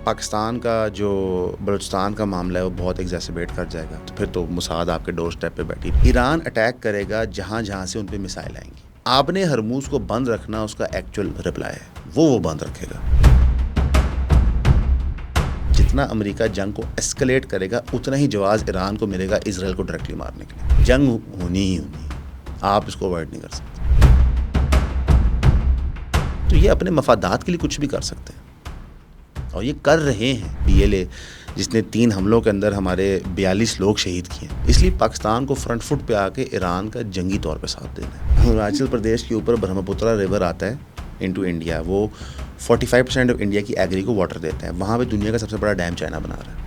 پاکستان کا جو بلوچستان کا معاملہ ہے وہ بہت ایگزیسبیٹ کر جائے گا، تو پھر تو موساد آپ کے ڈور سٹیپ پہ بیٹھی. ایران اٹیک کرے گا جہاں جہاں سے ان پہ میسائل آئیں گی. آپ نے ہرموز کو بند رکھنا اس کا ایکچوئل رپلائی ہے، وہ بند رکھے گا. جتنا امریکہ جنگ کو ایسکلیٹ کرے گا اتنا ہی جواز ایران کو ملے گا اسرائیل کو ڈائریکٹلی مارنے کے لیے. جنگ ہونی ہی ہونی ہے، آپ اس کو اوائڈ نہیں کر سکتے. تو یہ اپنے مفادات کے لیے کچھ بھی کر سکتے ہیں اور یہ کر رہے ہیں. PLA جس نے 3 حملوں کے اندر ہمارے 42 لوگ شہید کیے ہیں، اس لیے پاکستان کو فرنٹ فٹ پہ آ کے ایران کا جنگی طور پہ ساتھ دینا ہے. اروناچل پردیش کے اوپر برہم پترا ریور آتا ہے انٹو انڈیا، وہ 45% آف انڈیا کی ایگری کو واٹر دیتا ہے. وہاں پہ دنیا کا سب سے بڑا ڈیم چائنا بنا رہا ہے.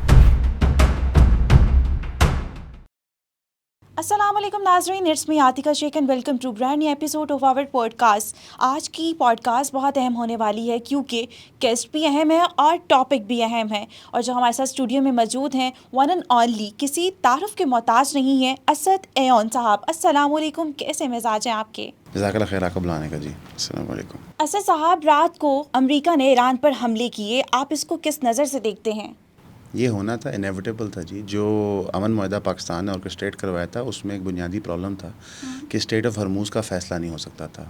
السلام علیکم ناظرین، it's me Atiqa Shaikh and welcome to brand new episode of our podcast. آج کی پوڈ کاسٹ بہت اہم ہونے والی ہے کیونکہ گیسٹ بھی اہم ہے اور ٹاپک بھی اہم ہے. اور جو ہمارے ساتھ اسٹوڈیو میں موجود ہیں، ون اینڈ اونلی، کسی تعارف کے محتاج نہیں ہیں، اسد ایون صاحب. السلام علیکم، کیسے مزاج ہیں آپ کے؟ جزاک اللہ خیر، آپ کو بلانے کا. جی السلام علیکم. اسد صاحب، رات کو امریکہ نے ایران پر حملے کیے، آپ اس کو کس نظر سے دیکھتے ہیں؟ یہ ہونا تھا، انیویٹیبل تھا جی. جو امن معاہدہ پاکستان نے آرکسٹریٹ کروایا تھا اس میں ایک بنیادی پرابلم تھا کہ اسٹیٹ آف ہرموز کا فیصلہ نہیں ہو سکتا تھا.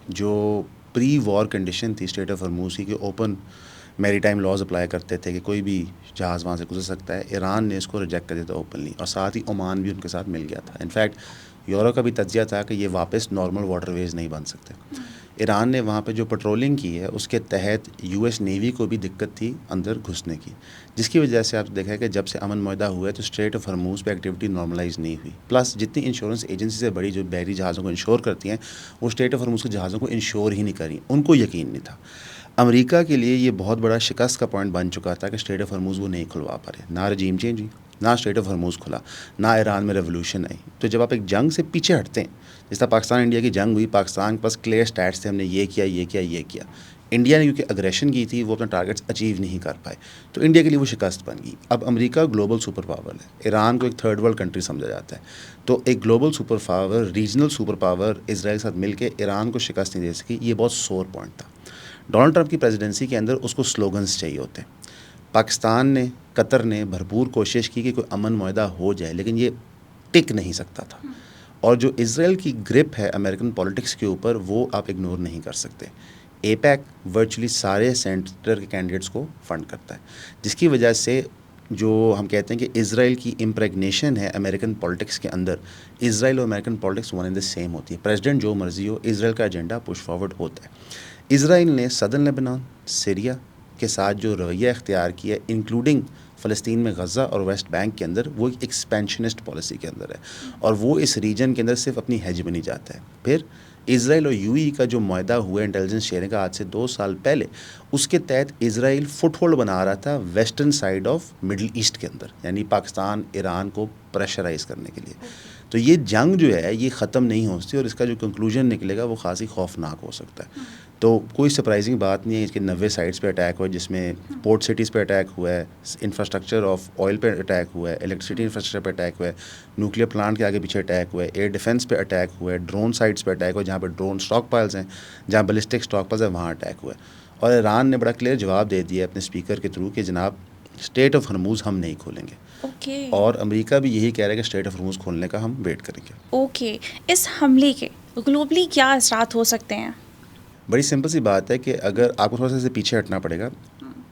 جو پری وار کنڈیشن تھی اسٹیٹ آف ہرموز کی کہ اوپن میری ٹائم لاز اپلائی کرتے تھے کہ کوئی بھی جہاز وہاں سے گزر سکتا ہے، ایران نے اس کو ریجیکٹ کر دیا تھا اوپنلی، اور ساتھ ہی عمان بھی ان کے ساتھ مل گیا تھا. انفیکٹ یورو کا بھی تجزیہ تھا کہ یہ واپس نارمل واٹر ویز نہیں بن سکتے. ایران نے وہاں پہ جو پٹرولنگ کی ہے اس کے تحت US نیوی کو بھی دقت تھی اندر گھسنے کی، جس کی وجہ سے آپ دیکھا ہے کہ جب سے امن معاہدہ ہوا ہے تو اسٹریٹ آف ہرموز پہ ایکٹیویٹی نارملائز نہیں ہوئی. پلس جتنی انشورنس ایجنسی سے بڑی جو بحری جہازوں کو انشور کرتی ہیں وہ اسٹریٹ آف ہرموز کے جہازوں کو انشور ہی نہیں کری، ان کو یقین نہیں تھا. امریکہ کے لیے یہ بہت بڑا شکست کا پوائنٹ بن چکا تھا کہ اسٹریٹ آف ہرموز وہ نہیں کھلوا پا رہے. نہ رجیم چینج ہوئی، نہ اسٹریٹ آف ہرموز کھلا، نہ ایران میں ریولوشن آئی. تو جب آپ ایک جنگ سے پیچھے ہٹتے ہیں، جس طرح پاکستان انڈیا کی جنگ ہوئی، پاکستان کے پاس کلیئر اسٹیٹس تھے، ہم نے یہ کیا یہ کیا یہ کیا. انڈیا نے کیونکہ اگریشن کی تھی وہ اپنا ٹارگیٹس اچیو نہیں کر پائے، تو انڈیا کے لیے وہ شکست بن گئی. اب امریکہ گلوبل سپر پاور ہے، ایران کو ایک تھرڈ ورلڈ کنٹری سمجھا جاتا ہے. تو ایک global super power regional super power Israel کے ساتھ مل کے ایران کو شکست نہیں دے سکی. یہ بہت سور پوائنٹ تھا. ڈونلڈ ٹرمپ کی پریزیڈنسی کے اندر اس کو سلوگنس چاہیے ہوتے ہیں. پاکستان نے، قطر نے بھرپور کوشش کی کہ کوئی امن معاہدہ ہو جائے، لیکن یہ ٹک نہیں سکتا تھا. اور جو اسرائیل کی گرپ ہے امریکن پولیٹکس کے اوپر وہ آپ اگنور نہیں کر سکتے. APEC ورچولی سارے سینٹر کے کینڈیڈیٹس کو فنڈ کرتا ہے، جس کی وجہ سے جو ہم کہتے ہیں کہ اسرائیل کی امپریگنیشن ہے امریکن پولیٹکس کے اندر، اسرائیل اور American politics one and the same ہوتی ہے. پریزیڈنٹ جو مرضی ہو، اسرائیل کا ایجنڈا پش فارورڈ ہوتا ہے. اسرائیل نے صدرن لیبنان، سیریا کے ساتھ جو رویہ اختیار کیا ہے، انکلوڈنگ فلسطین میں غزہ اور ویسٹ بینک کے اندر، وہ ایک ایکسپینشنسٹ پالیسی کے اندر ہے، اور وہ اس ریجن کے اندر صرف اپنی ہیج بنی جاتا ہے. پھر اسرائیل اور UAE کا جو معاہدہ ہوا ہے انٹیلیجنس شیئرنگ کا آج سے 2 سال پہلے، اس کے تحت اسرائیل فٹ ہولڈ بنا رہا تھا western side of Middle East کے اندر، یعنی پاکستان ایران کو پریشرائز کرنے کے لیے. تو یہ جنگ جو ہے یہ ختم نہیں ہو سکتی، اور اس کا جو کنکلوژن نکلے گا وہ خاصی خوفناک ہو سکتا ہے. تو کوئی سرپرائزنگ بات نہیں ہے کہ 90 سائٹس پہ اٹیک ہوا ہے، جس میں پورٹ سٹیز پہ اٹیک ہوا ہے، انفراسٹرکچر آف آئل پہ اٹیک ہوا ہے، الیکٹریسٹی انفراسٹرکچر پہ اٹیک ہوا ہے، نیوکلیر پلانٹ کے آگے پیچھے اٹیک ہوا ہے، ایئر ڈیفنس پہ اٹیک ہوا ہے، ڈرون سائٹس پہ اٹیک ہوا ہے، جہاں پہ ڈرون اسٹاک پائلز ہیں، جہاں بلسٹک اسٹاک پائلز ہیں، وہاں اٹیک ہوا ہے. اور ایران نے بڑا کلیئر جواب دے دیا اپنے اسپیکر کے تھرو کہ جناب اسٹریٹ آف ہرموز ہم نہیں کھولیں گے. اور امریکہ بھی یہی کہہ رہا ہے کہ اسٹریٹ آف ہرموز کھولنے کا ہم ویٹ کریں گے. اس حملے کے گلوبلی کیا اثرات ہو سکتے ہیں؟ بڑی سمپل سی بات ہے کہ اگر آپ کو تھوڑا سا اسے پیچھے ہٹنا پڑے گا.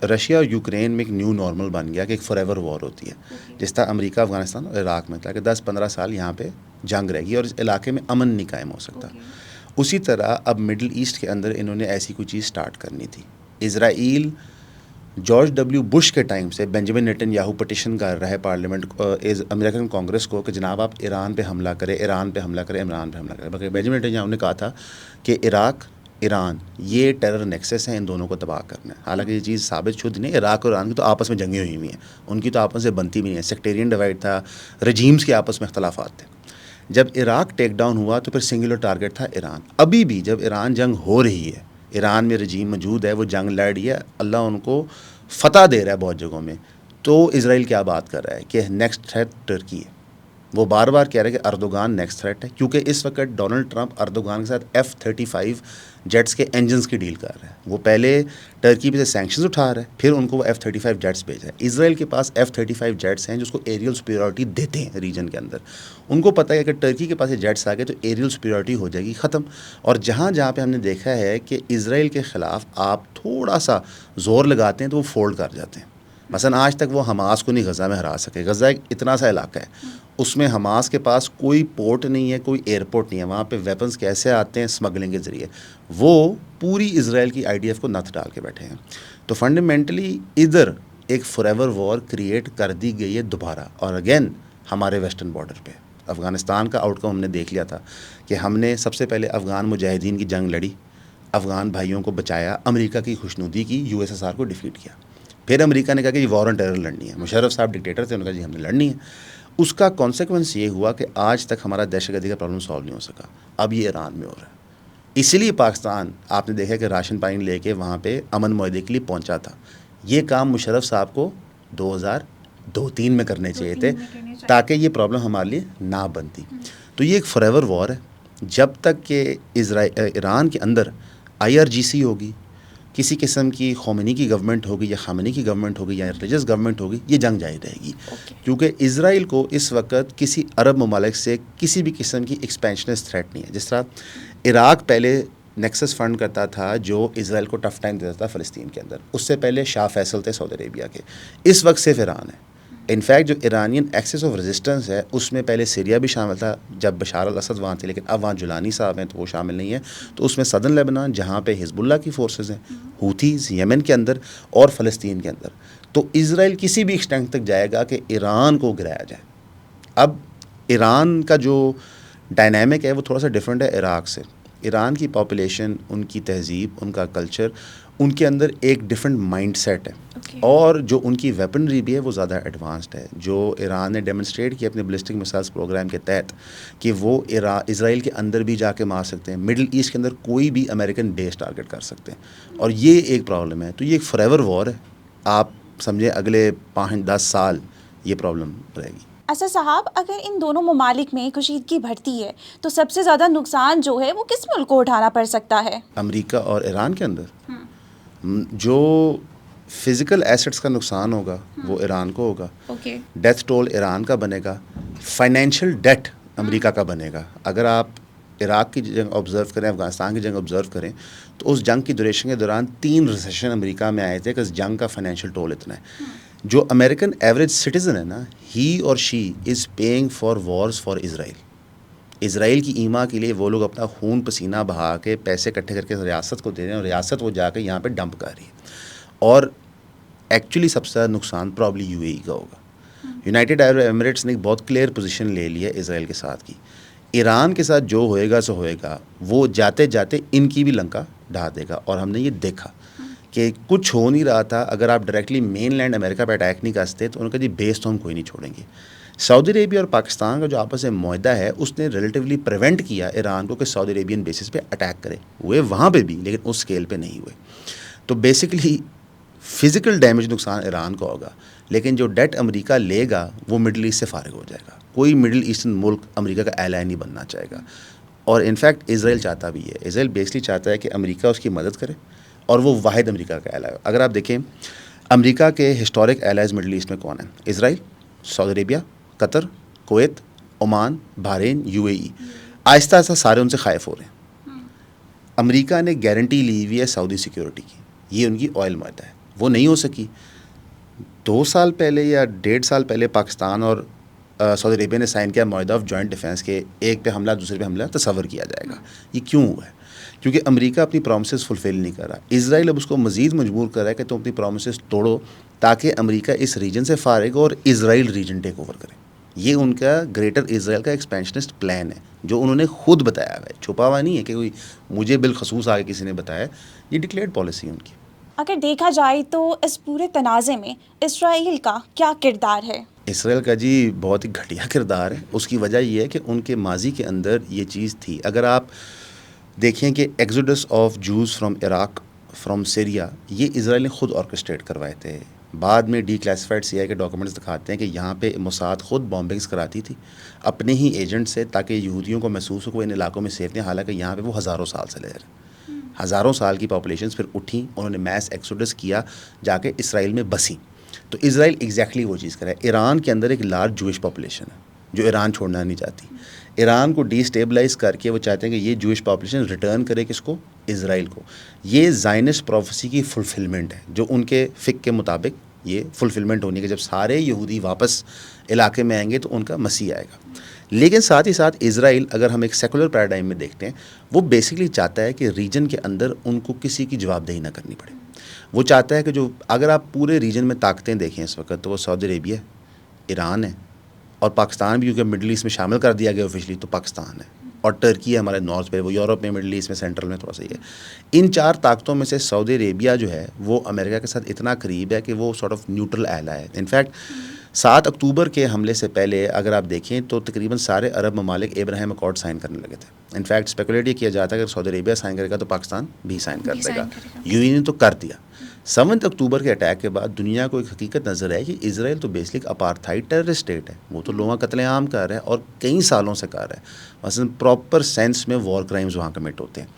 رشیا اور یوکرین میں ایک نیو نارمل بن گیا کہ ایک فار ایور وار ہوتی ہے، جس طرح امریکہ افغانستان اور عراق میں تھا کہ 10-15 سال یہاں پہ جنگ رہے گی اور اس علاقے میں امن نہیں قائم ہو سکتا. اسی طرح اب مڈل ایسٹ کے اندر انہوں نے ایسی کوئی چیز سٹارٹ کرنی تھی. اسرائیل جارج بش کے ٹائم سے بینجامن نیتن یاہو پٹیشن کر رہا ہے پارلیمنٹ امریکن کانگریس کو کہ جناب آپ ایران پہ حملہ کریں، ایران پہ حملہ کریں، عمران پہ حملہ کریں. بلکہ بینجامن نیتن یاہو نے کہا تھا کہ عراق، ایران یہ ٹیرر نیکسس ہیں، ان دونوں کو تباہ کرنا ہے. حالانکہ یہ چیز ثابت شدہ نہیں. عراق اور ایران کی تو آپس میں جنگیں ہوئی ہیں، ان کی تو آپس سے بنتی بھی نہیں ہے. سیکٹیرین ڈیوائڈ تھا، رجیمز کے آپس میں اختلافات تھے. جب عراق ٹیک ڈاؤن ہوا تو پھر سنگولر ٹارگیٹ تھا ایران. ابھی بھی جب ایران جنگ ہو رہی ہے، ایران میں رجیم موجود ہے، وہ جنگ لڑ رہی ہے، اللہ ان کو فتح دے رہا ہے بہت جگہوں میں، تو اسرائیل کیا بات کر رہا ہے کہ نیکسٹ تھریٹ ٹرکی ہے. وہ بار بار کہہ رہے ہیں کہ اردوغان نیکسٹ تھریٹ ہے، کیونکہ اس وقت ڈونلڈ ٹرمپ اردوغان کے ساتھ F-35 جیٹس کے انجنز کی ڈیل کر رہا ہے. وہ پہلے ٹرکی پہ سے سینکشنز اٹھا رہا ہے, پھر ان کو وہ F-35 جیٹس بھیج رہا ہے. اسرائیل کے پاس F-35 جیٹس ہیں جو اس کو ایریل سپیریورٹی دیتے ہیں ریجن کے اندر. ان کو پتہ ہے کہ ٹرکی کے پاس یہ جیٹس آ گئے تو ایریل سپیریورٹی ہو جائے گی ختم. اور جہاں جہاں پہ ہم نے دیکھا ہے کہ اسرائیل کے خلاف آپ تھوڑا سا زور لگاتے ہیں تو وہ فولڈ کر جاتے ہیں. مثلا آج تک وہ حماس کو نہیں غزہ میں ہرا سکے. غزہ ایک اتنا سا علاقہ ہے, اس میں حماس کے پاس کوئی پورٹ نہیں ہے, کوئی ایئرپورٹ نہیں ہے. وہاں پہ ویپنز کیسے آتے ہیں؟ اسمگلنگ کے ذریعے. وہ پوری اسرائیل کی IDF کو نتھ ڈال کے بیٹھے ہیں. تو فنڈامنٹلی ادھر ایک فار ایور وار کریٹ کر دی گئی ہے دوبارہ. اور اگین ہمارے ویسٹرن بارڈر پہ افغانستان کا آؤٹ کم ہم نے دیکھ لیا تھا کہ ہم نے سب سے پہلے افغان مجاہدین کی جنگ لڑی, افغان بھائیوں کو بچایا, امریکہ کی خوشنودی کی, USSR کو ڈیفیٹ کیا. پھر امریکہ نے کہا کہ یہ وار آن ٹیرر لڑنی ہے. مشرف صاحب ڈکٹیٹر تھے, انہوں نے کہا جی ہم نے لڑنی ہے. اس کا کانسیکوینس یہ ہوا کہ آج تک ہمارا دہشت گردی کا پرابلم سالو نہیں ہو سکا. اب یہ ایران میں ہو رہا ہے. اسی لیے پاکستان آپ نے دیکھا کہ راشن پانی لے کے وہاں پہ امن معاہدے کے لیے پہنچا تھا. یہ کام مشرف صاحب کو 2002-03 میں کرنے چاہیے تھے تاکہ یہ پرابلم ہمارے لیے نہ بنتی. تو یہ ایک فار ایور وار ہے. جب تک کہ ایران کے اندر IRGC ہوگی, کسی قسم کی خمینی کی گورنمنٹ ہوگی یا خامنی کی گورنمنٹ ہوگی یا ریلیجس گورنمنٹ ہوگی, یہ جنگ جاری رہے گی. کیونکہ اسرائیل کو اس وقت کسی عرب ممالک سے کسی بھی قسم کی ایکسپینشنسٹ تھریٹ نہیں ہے. جس طرح عراق پہلے نیکسس فنڈ کرتا تھا جو اسرائیل کو ٹف ٹائم دیتا تھا فلسطین کے اندر, اس سے پہلے شاہ فیصل تھے سعودی عربیہ کے. اس وقت صرف ایران ہے. انفیکٹ جو ایرانین ایکسس آف ریزسٹنس ہے اس میں پہلے سیریا بھی شامل تھا جب بشار الاسد وہاں تھے, لیکن اب وہاں جولانی صاحب ہیں تو وہ شامل نہیں ہیں. تو اس میں سدرن لیبنان جہاں پہ حزب اللہ کی فورسز ہیں, ہوتھیز یمن کے اندر اور فلسطین کے اندر. تو اسرائیل کسی بھی ایکسٹینٹ تک جائے گا کہ ایران کو گرایا جائے. اب ایران کا جو ڈائنامک ہے وہ تھوڑا سا ڈفرینٹ ہے عراق سے. ایران کی پاپولیشن, ان کی تہذیب, ان کا کلچر, ان کے اندر ایک ڈفرینٹ مائنڈ سیٹ ہے. اور جو ان کی ویپنری بھی ہے وہ زیادہ ایڈوانسڈ ہے. جو ایران نے ڈیمونسٹریٹ کیا اپنے بلسٹک میسائلز پروگرام کے تحت کہ وہ اسرائیل کے اندر بھی جا کے مار سکتے ہیں, مڈل ایسٹ کے اندر کوئی بھی امریکن بیس ٹارگٹ کر سکتے ہیں. اور یہ ایک پرابلم ہے. تو یہ ایک فار ایور وار ہے. آپ سمجھیں اگلے 5-10 سال یہ پرابلم رہے گی. اسد صاحب, اگر ان دونوں ممالک میں کشیدگی بڑھتی ہے تو سب سے زیادہ نقصان جو ہے وہ کس ملک کو اٹھانا پڑ سکتا ہے؟ امریکہ اور ایران کے اندر جو فزیکل ایسٹس کا نقصان ہوگا وہ ایران کو ہوگا. ڈیتھ ٹول ایران کا بنے گا. فائنینشیل ڈیٹ امریکہ کا بنے گا. اگر آپ عراق کی جنگ آبزرو کریں, افغانستان کی جنگ آبزرو کریں, تو اس جنگ کی ڈیوریشن کے دوران 3 ریسیشن امریکہ میں آئے تھے کہ اس جنگ کا فائنینشیل ٹول اتنا ہے. جو امریکن ایوریج سٹیزن ہے نا, ہی اور she is paying for wars for Israel. Israel کی ایما کے لیے وہ لوگ اپنا خون پسینہ بہا کے پیسے اکٹھے کر کے ریاست کو دے رہے ہیں, اور ریاست وہ جا کے یہاں پہ ڈمپ کر رہی ہے. اور ایکچولی سب سے زیادہ نقصان پرابلی UAE کا ہوگا. یونائٹیڈ عرب ایمریٹس نے ایک بہت کلیئر پوزیشن لے لی ہے اسرائیل کے ساتھ کی. ایران کے ساتھ جو ہوئے گا سو ہوئے گا, وہ جاتے جاتے ان کی بھی لنکا ڈھا دے گا. اور ہم نے یہ دیکھا کہ کچھ ہو نہیں رہا تھا. اگر آپ ڈائریکٹلی مین لینڈ امریکہ پہ اٹیک نہیں کر سکتے تو ان کا جی بیس تو ہم کوئی نہیں چھوڑیں گے. سعودی عربیہ اور پاکستان کا جو آپس میں معاہدہ ہے اس نے ریلیٹیولی پریونٹ کیا ایران کو کہ سعودی عربین بیسس پہ اٹیک کرے. ہوئے وہاں پہ بھی, لیکن اس اسکیل پہ نہیں ہوئے. تو بیسکلی فزیکل ڈیمیج نقصان ایران کو ہوگا, لیکن جو ڈیٹ امریکہ لے گا وہ مڈل ایسٹ سے فارغ ہو جائے گا. کوئی مڈل ایسٹرن ملک امریکہ کا ایلائی نہیں بننا چاہے گا. اور انفیکٹ اسرائیل چاہتا بھی ہے. اسرائیل بیسکلی چاہتا ہے کہ امریکہ اس کی مدد کرے اور وہ واحد امریکہ کا ایلائی ہو. اگر آپ دیکھیں امریکہ کے ہسٹورک ایلائز مڈل ایسٹ میں کون ہیں؟ اسرائیل, سعودی عربیہ, قطر, کویت, عمان, بحرین, UAE. آہستہ آہستہ سارے ان سے خائف ہو رہے ہیں. امریکہ نے گارنٹی لی ہوئی ہے سعودی سیکیورٹی کی, یہ ان کی آئل معاہدہ ہے, وہ نہیں ہو سکی. 2 سال پہلے یا 1.5 سال پہلے پاکستان اور سعودی عربیہ نے سائن کیا معاہدہ آف جوائنٹ ڈیفینس کے, ایک پہ حملہ دوسرے پہ حملہ تصور کیا جائے گا. یہ کیوں ہوا ہے؟ کیونکہ امریکہ اپنی پرومسز فلفل نہیں کر رہا. اسرائیل اب اس کو مزید مجبور کر رہا ہے کہ تم اپنی پرومسز توڑو تاکہ امریکہ اس ریجن سے فارغ ہو اور اسرائیل ریجن ٹیک اوور کرے. یہ ان کا گریٹر اسرائیل کا ایکسپینشنسٹ پلان ہے جو انہوں نے خود بتایا ہوا ہے, چھپا ہوا نہیں ہے کہ کوئی مجھے بالخصوص آگے کسی نے بتایا. یہ ڈکلیئرڈ پالیسی ہے ان کی. اگر دیکھا جائے تو اس پورے تنازع میں اسرائیل کا کیا کردار ہے؟ اسرائیل کا جی بہت ہی گھٹیا کردار ہے. اس کی وجہ یہ ہے کہ ان کے ماضی کے اندر یہ چیز تھی. اگر آپ دیکھیں کہ exodus of Jews from Iraq, from Syria, یہ اسرائیل نے خود آرکسٹریٹ کروائے تھے. بعد میں ڈی کلاسیفائڈ CIA کے ڈاکومنٹس دکھاتے ہیں کہ یہاں پہ موساد خود بامبنگز کراتی تھی اپنے ہی ایجنٹ سے تاکہ یہودیوں کو محسوس ہو کہ وہ ان علاقوں میں سیف ہیں, حالانکہ یہاں پہ وہ ہزاروں سال سے لے رہے ہیں. ہزاروں سال کی پاپولیشنز پھر اٹھیں, انہوں نے میس ایکسوڈس کیا, جا کے اسرائیل میں بسیں. تو اسرائیل ایگزیکٹلی وہ چیز کرا ہے. ایران کے اندر ایک لارج جوئش پاپولیشن ہے جو ایران چھوڑنا نہیں چاہتی. ایران کو ڈی اسٹیبلائز کر کے وہ چاہتے ہیں کہ یہ جوئش پاپولیشن ریٹرن کرے کس کو, اسرائیل کو. یہ زائنسٹ پروفیسی کی فلفلمنٹ ہے, جو ان کے فک کے مطابق یہ فلفلمنٹ ہونی ہے کہ جب سارے یہودی واپس علاقے میں آئیں گے تو ان کا مسیح آئے گا. لیکن ساتھ ہی ساتھ اسرائیل, اگر ہم ایک سیکولر پیراڈائم میں دیکھتے ہیں, وہ بیسکلی چاہتا ہے کہ ریجن کے اندر ان کو کسی کی جواب دہی نہ کرنی پڑے. وہ چاہتا ہے کہ جو, اگر آپ پورے ریجن میں طاقتیں دیکھیں اس وقت, تو وہ سعودی عربیہ, ایران ہے, اور پاکستان بھی, کیونکہ مڈل ایسٹ میں شامل کر دیا گیا آفیشلی, تو پاکستان ہے, اور ٹرکی ہے ہمارے نارتھ پہ, وہ یورپ میں, مڈل ایسٹ میں, سینٹرل میں تھوڑا سا ہی ہے. ان 4 طاقتوں میں سے سعودی عربیہ جو ہے وہ امریکہ کے ساتھ اتنا قریب ہے کہ وہ سارٹ آف نیوٹرل ایلا ہے. انفیکٹ 7 اکتوبر کے حملے سے پہلے اگر آپ دیکھیں تو تقریباً سارے عرب ممالک ابراہیم اکارڈ سائن کرنے لگے تھے. انفیکٹ اسپیکولیٹ یہ کیا جاتا ہے کہ سعودی عربیہ سائن کرے گا تو پاکستان بھی سائن کر دے گا. یو اے نے تو کر دیا. 7 اکتوبر کے اٹیک کے بعد دنیا کو ایک حقیقت نظر آئی کہ اسرائیل تو بیسک اپارتھائڈ ٹیررسٹ اسٹیٹ ہے. وہ تو لوگوں کا قتل عام کر رہا ہے اور کئی سالوں سے کر رہا ہے. مثلاً پراپر سینس میں وار کرائمز وہاں کمٹ ہوتے ہیں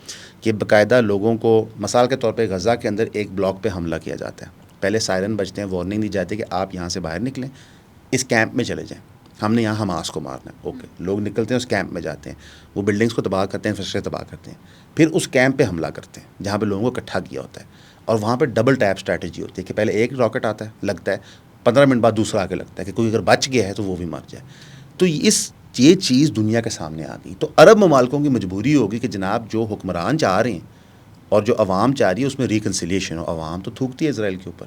کہ باقاعدہ لوگوں کو, مثال کے طور پہ غزہ کے اندر ایک بلاک پہ حملہ کیا جاتا ہے, پہلے سائرن بجتے ہیں, وارننگ دی جاتی ہے کہ آپ یہاں سے باہر نکلیں, اس کیمپ میں چلے جائیں, ہم نے یہاں حماس کو مارنا ہے. اوکے, لوگ نکلتے ہیں, اس کیمپ میں جاتے ہیں, وہ بلڈنگس کو تباہ کرتے ہیں, انفراسٹرکچر تباہ کرتے ہیں, پھر اس کیمپ پہ حملہ کرتے ہیں جہاں پہ لوگوں کو اکٹھا کیا ہوتا ہے, اور وہاں پہ ڈبل ٹیپ اسٹریٹجی ہوتی ہے کہ پہلے ایک راکٹ آتا ہے, لگتا ہے, 15 منٹ بعد دوسرا آ کے لگتا ہے کہ کوئی اگر بچ گیا ہے تو وہ بھی مر جائے. تو یہ چیز دنیا کے سامنے آ گئی. تو عرب ممالکوں کی مجبوری ہوگی کہ جناب جو حکمران چاہ رہے ہیں اور جو عوام چاہ رہی ہے اس میں ریکنسیلیشن ہو. عوام تو تھوکتی ہے اسرائیل کے اوپر.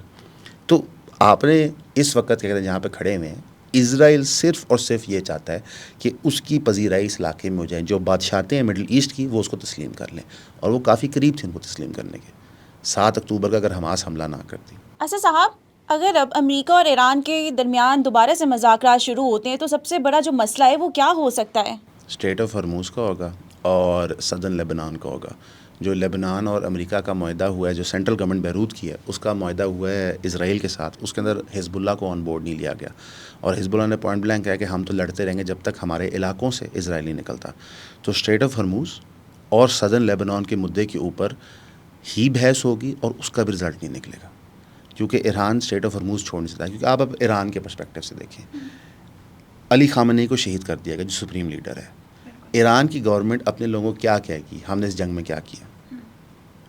تو آپ نے اس وقت کہتے ہیں جہاں پہ کھڑے ہوئے ہیں, اسرائیل صرف اور صرف یہ چاہتا ہے کہ اس کی پذیرائی اس علاقے میں ہو جائے. جو بادشاہتیں ہیں مڈل ایسٹ کی, وہ اس کو تسلیم کر لیں, اور وہ کافی قریب تھے ان کو تسلیم کرنے کے. 7 اکتوبر کا اگر حماس حملہ نہ کرتی. اچھا صاحب, اگر اب امریکہ اور ایران کے درمیان دوبارہ سے مذاکرات شروع ہوتے ہیں تو سب سے بڑا جو مسئلہ ہے وہ کیا ہو سکتا ہے؟ اسٹریٹ آف ہرموز کا ہوگا اور سدرن لیبنان کا ہوگا. جو لیبنان اور امریکہ کا معاہدہ ہوا ہے, جو سینٹرل گورنمنٹ بیروت کی ہے, اس کا معاہدہ ہوا ہے اسرائیل کے ساتھ. اس کے اندر حزب اللہ کو آن بورڈ نہیں لیا گیا, اور حزب اللہ نے پوائنٹ بلینک کہا کہ ہم تو لڑتے رہیں گے جب تک ہمارے علاقوں سے اسرائیل نہیں نکلتا. تو اسٹریٹ آف ہرموز اور سدرن لیبنان کے مدعے کے اوپر ہی بحث ہوگی, اور اس کا بھی رزلٹ نہیں نکلے گا, کیونکہ ایران اسٹریٹ آف ہرموز چھوڑ نہیں سکتا. کیونکہ آپ اب ایران کے پرسپیکٹو سے دیکھیں, علی خامنئی کو شہید کر دیا گیا جو سپریم لیڈر ہے. ایران کی گورنمنٹ اپنے لوگوں کو کیا کہے گی, ہم نے اس جنگ میں کیا کیا؟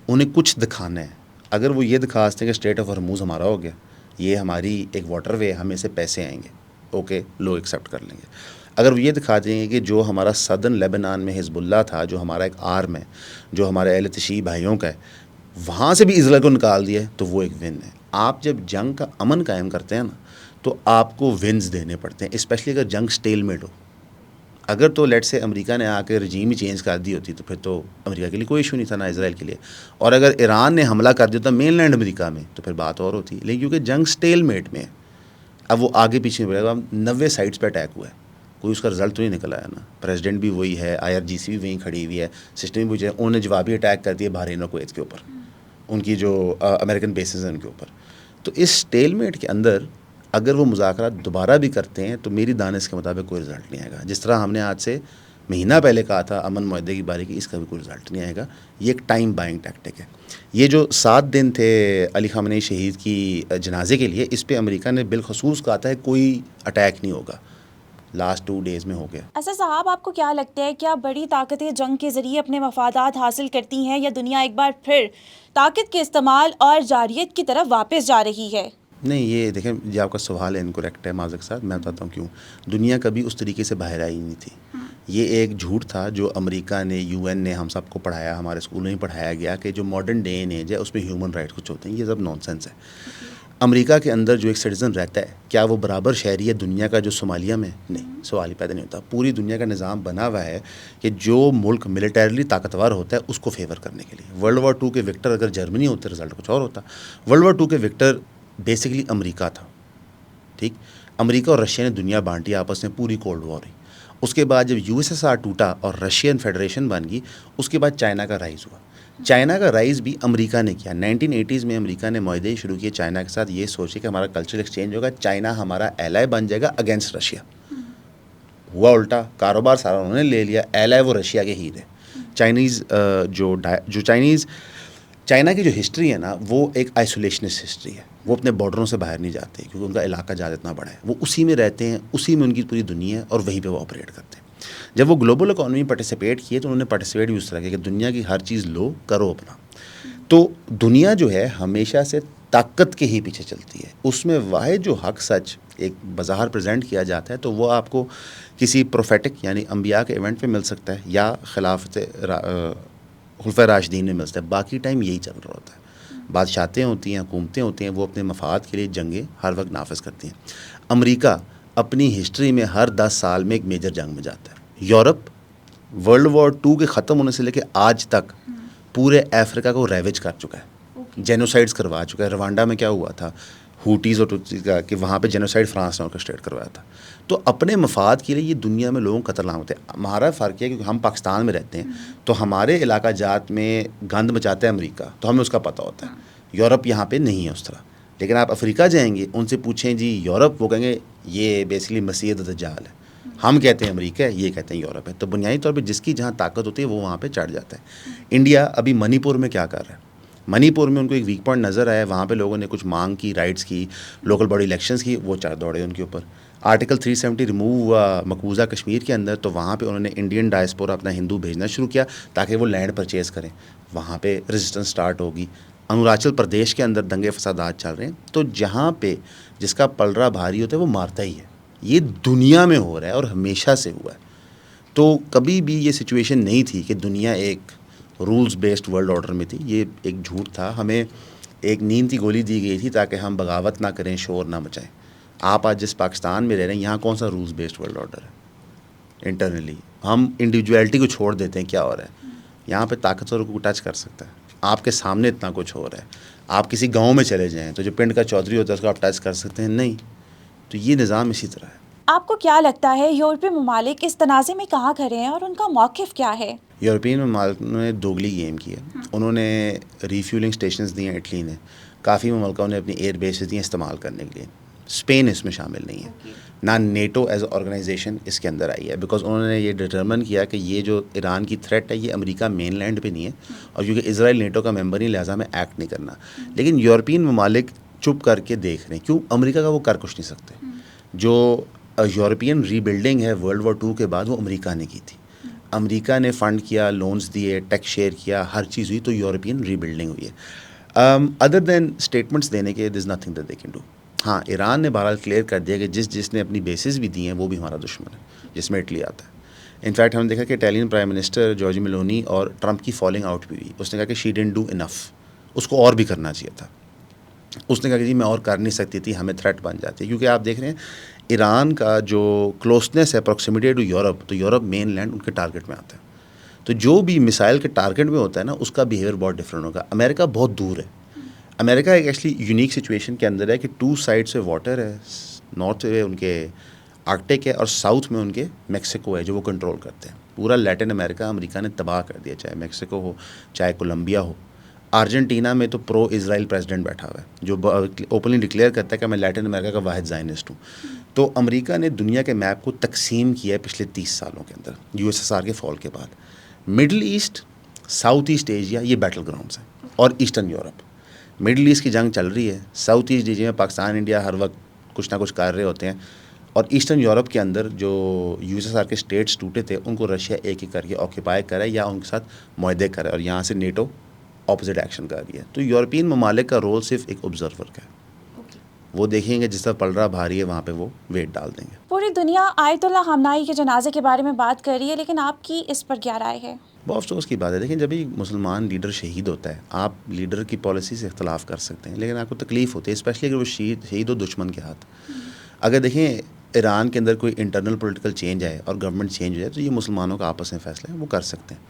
انہیں کچھ دکھانا ہے. اگر وہ یہ دکھا سکتے ہیں کہ اسٹریٹ آف ہرموز ہمارا ہو گیا, یہ ہماری ایک واٹر وے, ہمیں سے پیسے آئیں گے, اوکے, لوگ ایکسیپٹ کر لیں گے. اگر وہ یہ دکھا دیں گے کہ جو ہمارا سدرن لیبنان میں حزب اللہ تھا, جو ہمارا ایک آرم ہے, جو ہمارے اہل تشیع بھائیوں کا ہے, وہاں سے بھی اسرائیل کو نکال دیا, تو وہ ایک ون ہے. آپ جب جنگ کا امن قائم کرتے ہیں نا, تو آپ کو ونز دینے پڑتے ہیں, اسپیشلی اگر جنگ سٹیل میٹ ہو. اگر تو لیٹ سے امریکہ نے آ کے رجیم ہی چینج کر دی ہوتی تو پھر تو امریکہ کے لیے کوئی ایشو نہیں تھا, نہ اسرائیل کے لیے. اور اگر ایران نے حملہ کر دیا تھا مین لینڈ امریکہ میں, تو پھر بات اور ہوتی. لیکن کیونکہ جنگ سٹیل میٹ میں ہے, اب وہ آگے پیچھے نہیں پڑے گا. اب 90 سائٹس پہ اٹیک ہوا ہے, کوئی اس کا رزلٹ تو نہیں نکل آیا نا. پریزیڈنٹ بھی وہی ہے, IRGC بھی وہیں کھڑی ہوئی ہے, سسٹم بھی وہی ہے. انہوں نے جوابی اٹیک کر دیا بحرین اور کویت کے اوپر, ان کی جو امریکن بیسز ہیں ان کے اوپر. تو اس سٹیل میٹ کے اندر اگر وہ مذاکرات دوبارہ بھی کرتے ہیں تو میری دانش کے مطابق کوئی رزلٹ نہیں آئے گا. جس طرح ہم نے آج سے مہینہ پہلے کہا تھا امن معاہدے کی باری کی, اس کا بھی کوئی رزلٹ نہیں آئے گا. یہ ایک ٹائم بائنگ ٹیکٹک ہے. یہ جو 7 دن تھے علی خامنئی شہید کی جنازے کے لیے, اس پہ امریکہ نے بالخصوص کہا تھا کوئی اٹیک نہیں ہوگا. لاسٹ 2 ڈیز میں ہو گیا. اچھا صاحب, آپ کو کیا لگتا ہے, کیا بڑی طاقتیں جنگ کے ذریعے اپنے مفادات حاصل کرتی ہیں, یا دنیا ایک بار پھر طاقت کے استعمال اور جارحیت کی طرف واپس جا رہی ہے؟ نہیں, یہ دیکھیں, یہ آپ کا سوال ہے انکریکٹ ہے معذرت کے ساتھ. میں بتاتا ہوں کیوں. دنیا کبھی اس طریقے سے باہر آئی نہیں تھی. یہ ایک جھوٹ تھا جو امریکہ نے, UN نے ہم سب کو پڑھایا, ہمارے اسکول میں پڑھایا گیا کہ جو ماڈرن ڈے اینڈ ایج ہے اس میں ہیومن رائٹ کچھ ہوتے ہیں. یہ سب نان سینس ہے. امریکہ کے اندر جو ایک سٹیزن رہتا ہے, کیا وہ برابر شہری ہے دنیا کا جو صومالیہ میں؟ نہیں, سوال ہی پیدا نہیں ہوتا. پوری دنیا کا نظام بنا ہوا ہے کہ جو ملک ملیٹریلی طاقتور ہوتا ہے اس کو فیور کرنے کے لیے. ورلڈ وار 2 کے وکٹر اگر جرمنی ہوتے, رزلٹ کچھ اور ہوتا. ورلڈ وار 2 کے وکٹر بیسکلی امریکہ تھا. ٹھیک, امریکہ اور رشیا نے دنیا بانٹی آپس میں, پوری کولڈ وار ہوئی. اس کے بعد جب USSR ٹوٹا اور رشین فیڈریشن بن گئی, اس کے بعد چائنا کا رائز ہوا. چائنا کا رائز بھی امریکہ نے کیا. 1980s میں امریکہ نے معاہدے شروع کیے چائنا کے ساتھ, یہ سوچے کہ ہمارا کلچرل ایکسچینج ہوگا, چائنا ہمارا ایلائی بن جائے گا اگینسٹ رشیا. ہوا الٹا, کاروبار سارا انہوں نے لے لیا, ایلائی وہ رشیا کے ہی تھے. چائنیز جو چائنیز چائنا کی جو ہسٹری ہے نا وہ ایک آئسولیشنسٹ ہسٹری ہے. وہ اپنے بارڈروں سے باہر نہیں جاتے کیونکہ ان کا علاقہ جات اتنا بڑا ہے. وہ اسی میں رہتے ہیں, اسی میں ان کی پوری دنیا ہے اور وہیں پہ وہ آپریٹ کرتے ہیں. جب وہ گلوبل اکانومی میں پارٹیسپیٹ کیے تو انہوں نے پارٹیسپیٹ بھی اس طرح کیا کہ دنیا کی ہر چیز لو کرو اپنا. تو دنیا جو ہے ہمیشہ سے طاقت کے ہی پیچھے چلتی ہے. اس میں واحد جو حق سچ ایک بظاہر پریزنٹ کیا جاتا ہے تو وہ آپ کو کسی پروفیٹک یعنی انبیاء کے ایونٹ پہ مل سکتا ہے یا خلافت خلفۂ راشدین میں ملتا ہے. باقی ٹائم یہی چل رہا ہوتا ہے. بادشاہتیں ہوتی ہیں, حکومتیں ہوتی ہیں, وہ اپنے مفاد کے لیے جنگیں ہر وقت نافذ کرتی ہیں. امریکہ اپنی ہسٹری میں ہر 10 سال میں ایک میجر جنگ میں جاتا ہے. یورپ ورلڈ وار 2 کے ختم ہونے سے لے کے آج تک پورے افریقہ کو ریویج کر چکا ہے, جینوسائڈز کروا چکا ہے. روانڈا میں کیا ہوا تھا, ہوٹیز اور ٹوٹسیز کا, کہ وہاں پہ جینوسائڈ فرانس نے آرکسٹریٹ کروایا تھا. تو اپنے مفاد کے لیے یہ دنیا میں لوگوں کو قتل عام ہوتے ہیں. ہمارا فرق ہے کیونکہ ہم پاکستان میں رہتے ہیں تو ہمارے علاقہ جات میں گند مچاتا ہے امریکہ تو ہمیں اس کا پتہ ہوتا ہے. یورپ یہاں پہ نہیں ہے اس طرح. لیکن آپ افریقہ جائیں گے, ان سے پوچھیں جی یورپ, وہ کہیں گے یہ بیسیکلی مسیح دجال ہے. ہم کہتے ہیں امریکہ ہے, یہ کہتے ہیں یورپ ہے. تو بنیادی طور پہ جس کی جہاں طاقت ہوتی ہے وہ وہاں پہ چڑھ جاتا ہے. انڈیا ابھی منی پور میں کیا کر رہا ہے, منی پور میں ان کو ایک ویک پوائنٹ نظر آیا, وہاں پہ لوگوں نے کچھ مانگ کی, رائٹس کی, لوکل باڈی الیکشنز کی, وہ چڑھ دوڑے ان کے اوپر. آرٹیکل 370 ریموو ہوا مقبوضہ کشمیر کے اندر, تو وہاں پہ انہوں نے انڈین ڈائسپورا اپنا ہندو بھیجنا شروع کیا تاکہ وہ لینڈ پرچیز کریں. وہاں پہ ریزسٹنس سٹارٹ ہوگی. اروناچل پردیش کے اندر دنگے فسادات چل رہے ہیں. تو جہاں پہ جس کا پلڑا بھاری ہوتا ہے وہ مارتا ہی ہے. یہ دنیا میں ہو رہا ہے اور ہمیشہ سے ہوا ہے. تو کبھی بھی یہ سچویشن نہیں تھی کہ دنیا ایک رولز بیسڈ ورلڈ آرڈر میں تھی. یہ ایک جھوٹ تھا. ہمیں ایک نیند کی گولی دی گئی تھی تاکہ ہم بغاوت نہ کریں, شور نہ مچائیں. آپ آج جس پاکستان میں رہ رہے ہیں یہاں کون سا رولز بیسڈ ورلڈ آرڈر ہے؟ انٹرنلی ہم انڈیویجویلٹی کو چھوڑ دیتے ہیں. کیا ہو رہا ہے یہاں پہ؟ طاقتوروں کو ٹچ کر سکتا ہے. آپ کے سامنے اتنا کچھ ہو رہا ہے. آپ کسی گاؤں میں چلے جائیں تو جو پنڈ کا چودھری ہوتا ہے اس کو آپ ٹچ کر سکتے ہیں؟ نہیں. تو یہ نظام اسی طرح ہے. آپ کو کیا لگتا ہے یورپی ممالک اس تنازع میں کہاں کھڑے ہیں اور ان کا موقف کیا ہے؟ یورپین ممالک نے دوگلی گیم کی ہے. انہوں نے ریفیولنگ اسٹیشنز دی ہیں. اٹلی نے کافی ممالکوں نے اپنی ایئر بیسز دی ہیں استعمال کرنے کے لیے. اسپین اس میں شامل نہیں ہے. نہ نیٹو ایز اے آرگنائزیشن اس کے اندر آئی ہے, بیکاز انہوں نے یہ ڈٹرمن کیا کہ یہ جو ایران کی تھریٹ ہے یہ امریکہ مین لینڈ پہ نہیں ہے, اور کیونکہ اسرائیل نیٹو کا ممبر نہیں, لہٰذا میں ایکٹ نہیں کرنا. لیکن یورپین ممالک چپ کر کے دیکھ رہے ہیں. کیوں؟ امریکہ کا وہ کر کچھ نہیں سکتے. جو یورپین ری بلڈنگ ہے ورلڈ وار 2 کے بعد وہ امریکہ نے کی تھی. امریکہ نے فنڈ کیا, لونز دیے, ٹیکس شیئر کیا, ہر چیز ہوئی, تو یورپین ری بلڈنگ ہوئی ہے. ادر دین اسٹیٹمنٹس دینے کے this nothing that they can do. ہاں, ایران نے بہرحال کلیئر کر دیا کہ جس نے اپنی بیسز بھی دی ہیں وہ بھی ہمارا دشمن ہے, جس میں اٹلی آتا ہے. انفیکٹ ہم نے دیکھا کہ اٹالین پرائم منسٹر جارجی میلونی اور ٹرمپ کی فالنگ آؤٹ بھی ہوئی. اس نے کہا کہ شی ڈنٹ ڈو انف, اس کو اور بھی کرنا چاہیے تھا. اس نے کہا کہ جی میں اور کر نہیں سکتی تھی, ہمیں تھریٹ بن جاتی ہے. کیونکہ آپ دیکھ رہے ہیں ایران کا جو کلوزنس ہے, پروکسیمیٹی ٹو یورپ, تو یورپ مین لینڈ ان کے ٹارگٹ میں آتا ہے. تو جو بھی مسائل کے ٹارگٹ میں ہوتا ہے نا اس کا بیہیویئر بہت ڈفرینٹ ہوگا. امریکہ بہت دور ہے. امریکہ ایک ایکچولی یونیک سچویشن کے اندر ہے کہ 2 سائڈ سے واٹر ہے. نارتھ میں ان کے آرکٹک ہے اور ساؤتھ میں ان کے میکسیکو ہے جو وہ کنٹرول کرتے ہیں. پورا لیٹن امریکہ امریکہ نے تباہ کر دیا, چاہے میکسیکو ہو چاہے کولمبیا ہو. ارجنٹینا میں تو پرو اسرائیل پریزیڈنٹ بیٹھا ہوا ہے جو اوپنلی ڈکلیئر کرتا ہے کہ میں لیٹن امریکہ کا واحد زائنسٹ ہوں. تو امریکہ نے دنیا کے میپ کو تقسیم کیا ہے پچھلے 30 سالوں کے اندر, USSR کے فال کے بعد. Middle East, South East Asia, یہ بیٹل گراؤنڈس ہیں, اور ایسٹرن یورپ. مڈل ایسٹ کی جنگ چل رہی ہے. ساؤتھ ایسٹ ایشیا میں پاکستان انڈیا ہر وقت کچھ نہ کچھ کر رہے ہوتے ہیں. اور ایسٹرن یورپ کے اندر جو USSR کے اسٹیٹس ٹوٹے تھے ان کو رشیا ایک ایک کر کے آکیپائی کرے یا ان کے ساتھ معاہدے کرے, اور یہاں سے نیٹو اپوزٹ ایکشن کر رہی ہے. تو یورپین ممالک کا رول صرف ایک آبزرور کا ہے. وہ دیکھیں گے جس طرح پلڑا بھاری ہے وہاں پہ وہ ویٹ ڈال دیں گے. پوری دنیا آیت اللہ خامنہئی کے جنازے کے بارے میں بات کر رہی ہے, لیکن آپ کی اس پر کیا رائے ہے؟ بہت افسوس کی بات ہے. دیکھیں جب بھی مسلمان لیڈر شہید ہوتا ہے, آپ لیڈر کی پالیسی سے اختلاف کر سکتے ہیں لیکن آپ کو تکلیف ہوتی ہے, اسپیشلی اگر وہ شہید ہو دشمن کے ہاتھ. اگر دیکھیں ایران کے اندر کوئی انٹرنل پولیٹیکل چینج آئے اور گورنمنٹ چینج ہو جائے تو یہ مسلمانوں کا آپس میں فیصلہ ہے, وہ کر سکتے ہیں.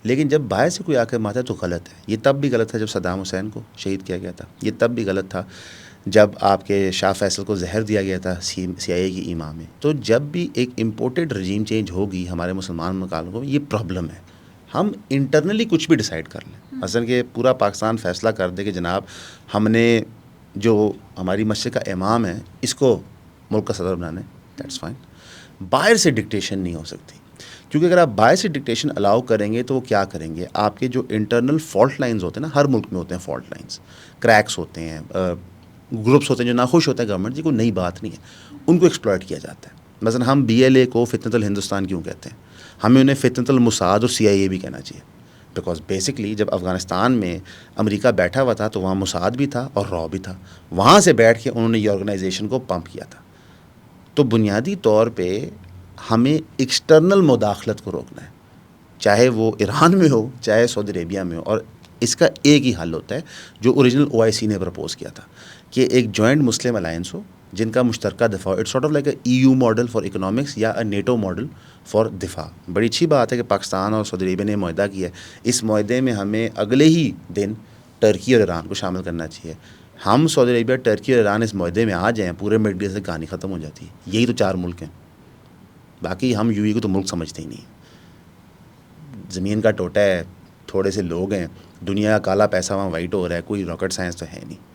لیکن جب باہر سے کوئی آ کر مارتا ہے تو غلط ہے. یہ تب بھی غلط تھا جب صدام حسین کو شہید کیا گیا تھا. یہ تب بھی غلط تھا جب آپ کے شاہ فیصل کو زہر دیا گیا تھا CIA کی ایما میں. تو جب بھی ایک امپورٹڈ رجیم چینج ہوگی ہمارے مسلمان ممالک کو, یہ پرابلم ہے. ہم انٹرنلی کچھ بھی ڈیسائیڈ کر لیں, مثلا کہ پورا پاکستان فیصلہ کر دے کہ جناب ہم نے جو ہماری مسجد کا امام ہے اس کو ملک کا صدر بنانا ہے, دیٹس فائن. باہر سے ڈکٹیشن نہیں ہو سکتی, کیونکہ اگر آپ باہر سے ڈکٹیشن الاؤ کریں گے تو وہ کیا کریں گے, آپ کے جو انٹرنل فالٹ لائنز ہوتے ہیں نا, ہر ملک میں ہوتے ہیں فالٹ لائنز, کریکس ہوتے ہیں, گروپس ہوتے ہیں جو ناخوش ہوتے ہیں گورنمنٹ, کوئی نئی بات نہیں ہے, ان کو ایکسپلائٹ کیا جاتا ہے. مثلا ہم BLA کو فتنۃ الہندوستان کیوں کہتے ہیں؟ ہمیں انہیں فتنۃ الموساد اور CIA بھی کہنا چاہیے, بیکاز بیسکلی جب افغانستان میں امریکہ بیٹھا ہوا تھا تو وہاں موساد بھی تھا اور را بھی تھا, وہاں سے بیٹھ کے انہوں نے یہ آرگنائزیشن کو پمپ کیا تھا. تو بنیادی طور پہ ہمیں ایکسٹرنل مداخلت کو روکنا ہے, چاہے وہ ایران میں ہو چاہے سعودی عربیہ میں ہو, اور اس کا ایک ہی حل ہوتا ہے جو اوریجنل OIC نے پرپوز کیا تھا, کہ ایک جوائنٹ مسلم الائنس ہو جن کا مشترکہ دفاع, it's sort of like a EU model for economics یا اے نیٹو ماڈل فار دفاع. بڑی اچھی بات ہے کہ پاکستان اور سعودی عربیہ نے معاہدہ کیا ہے. اس معاہدے میں ہمیں اگلے ہی دن ٹرکی اور ایران کو شامل کرنا چاہیے. ہم سعودی عربیہ, ٹرکی اور ایران اس معاہدے میں آ جائیں, پورے مڈل ایسٹ سے کہانی ختم ہو جاتی ہے. یہی تو 4 ملک ہیں, باقی ہم UAE کو تو ملک سمجھتے ہی نہیں. زمین کا ٹوٹا ہے, تھوڑے سے لوگ ہیں, دنیا کا کالا پیسہ وہاں وائٹ ہو رہا ہے, کوئی راکٹ سائنس تو ہے نہیں.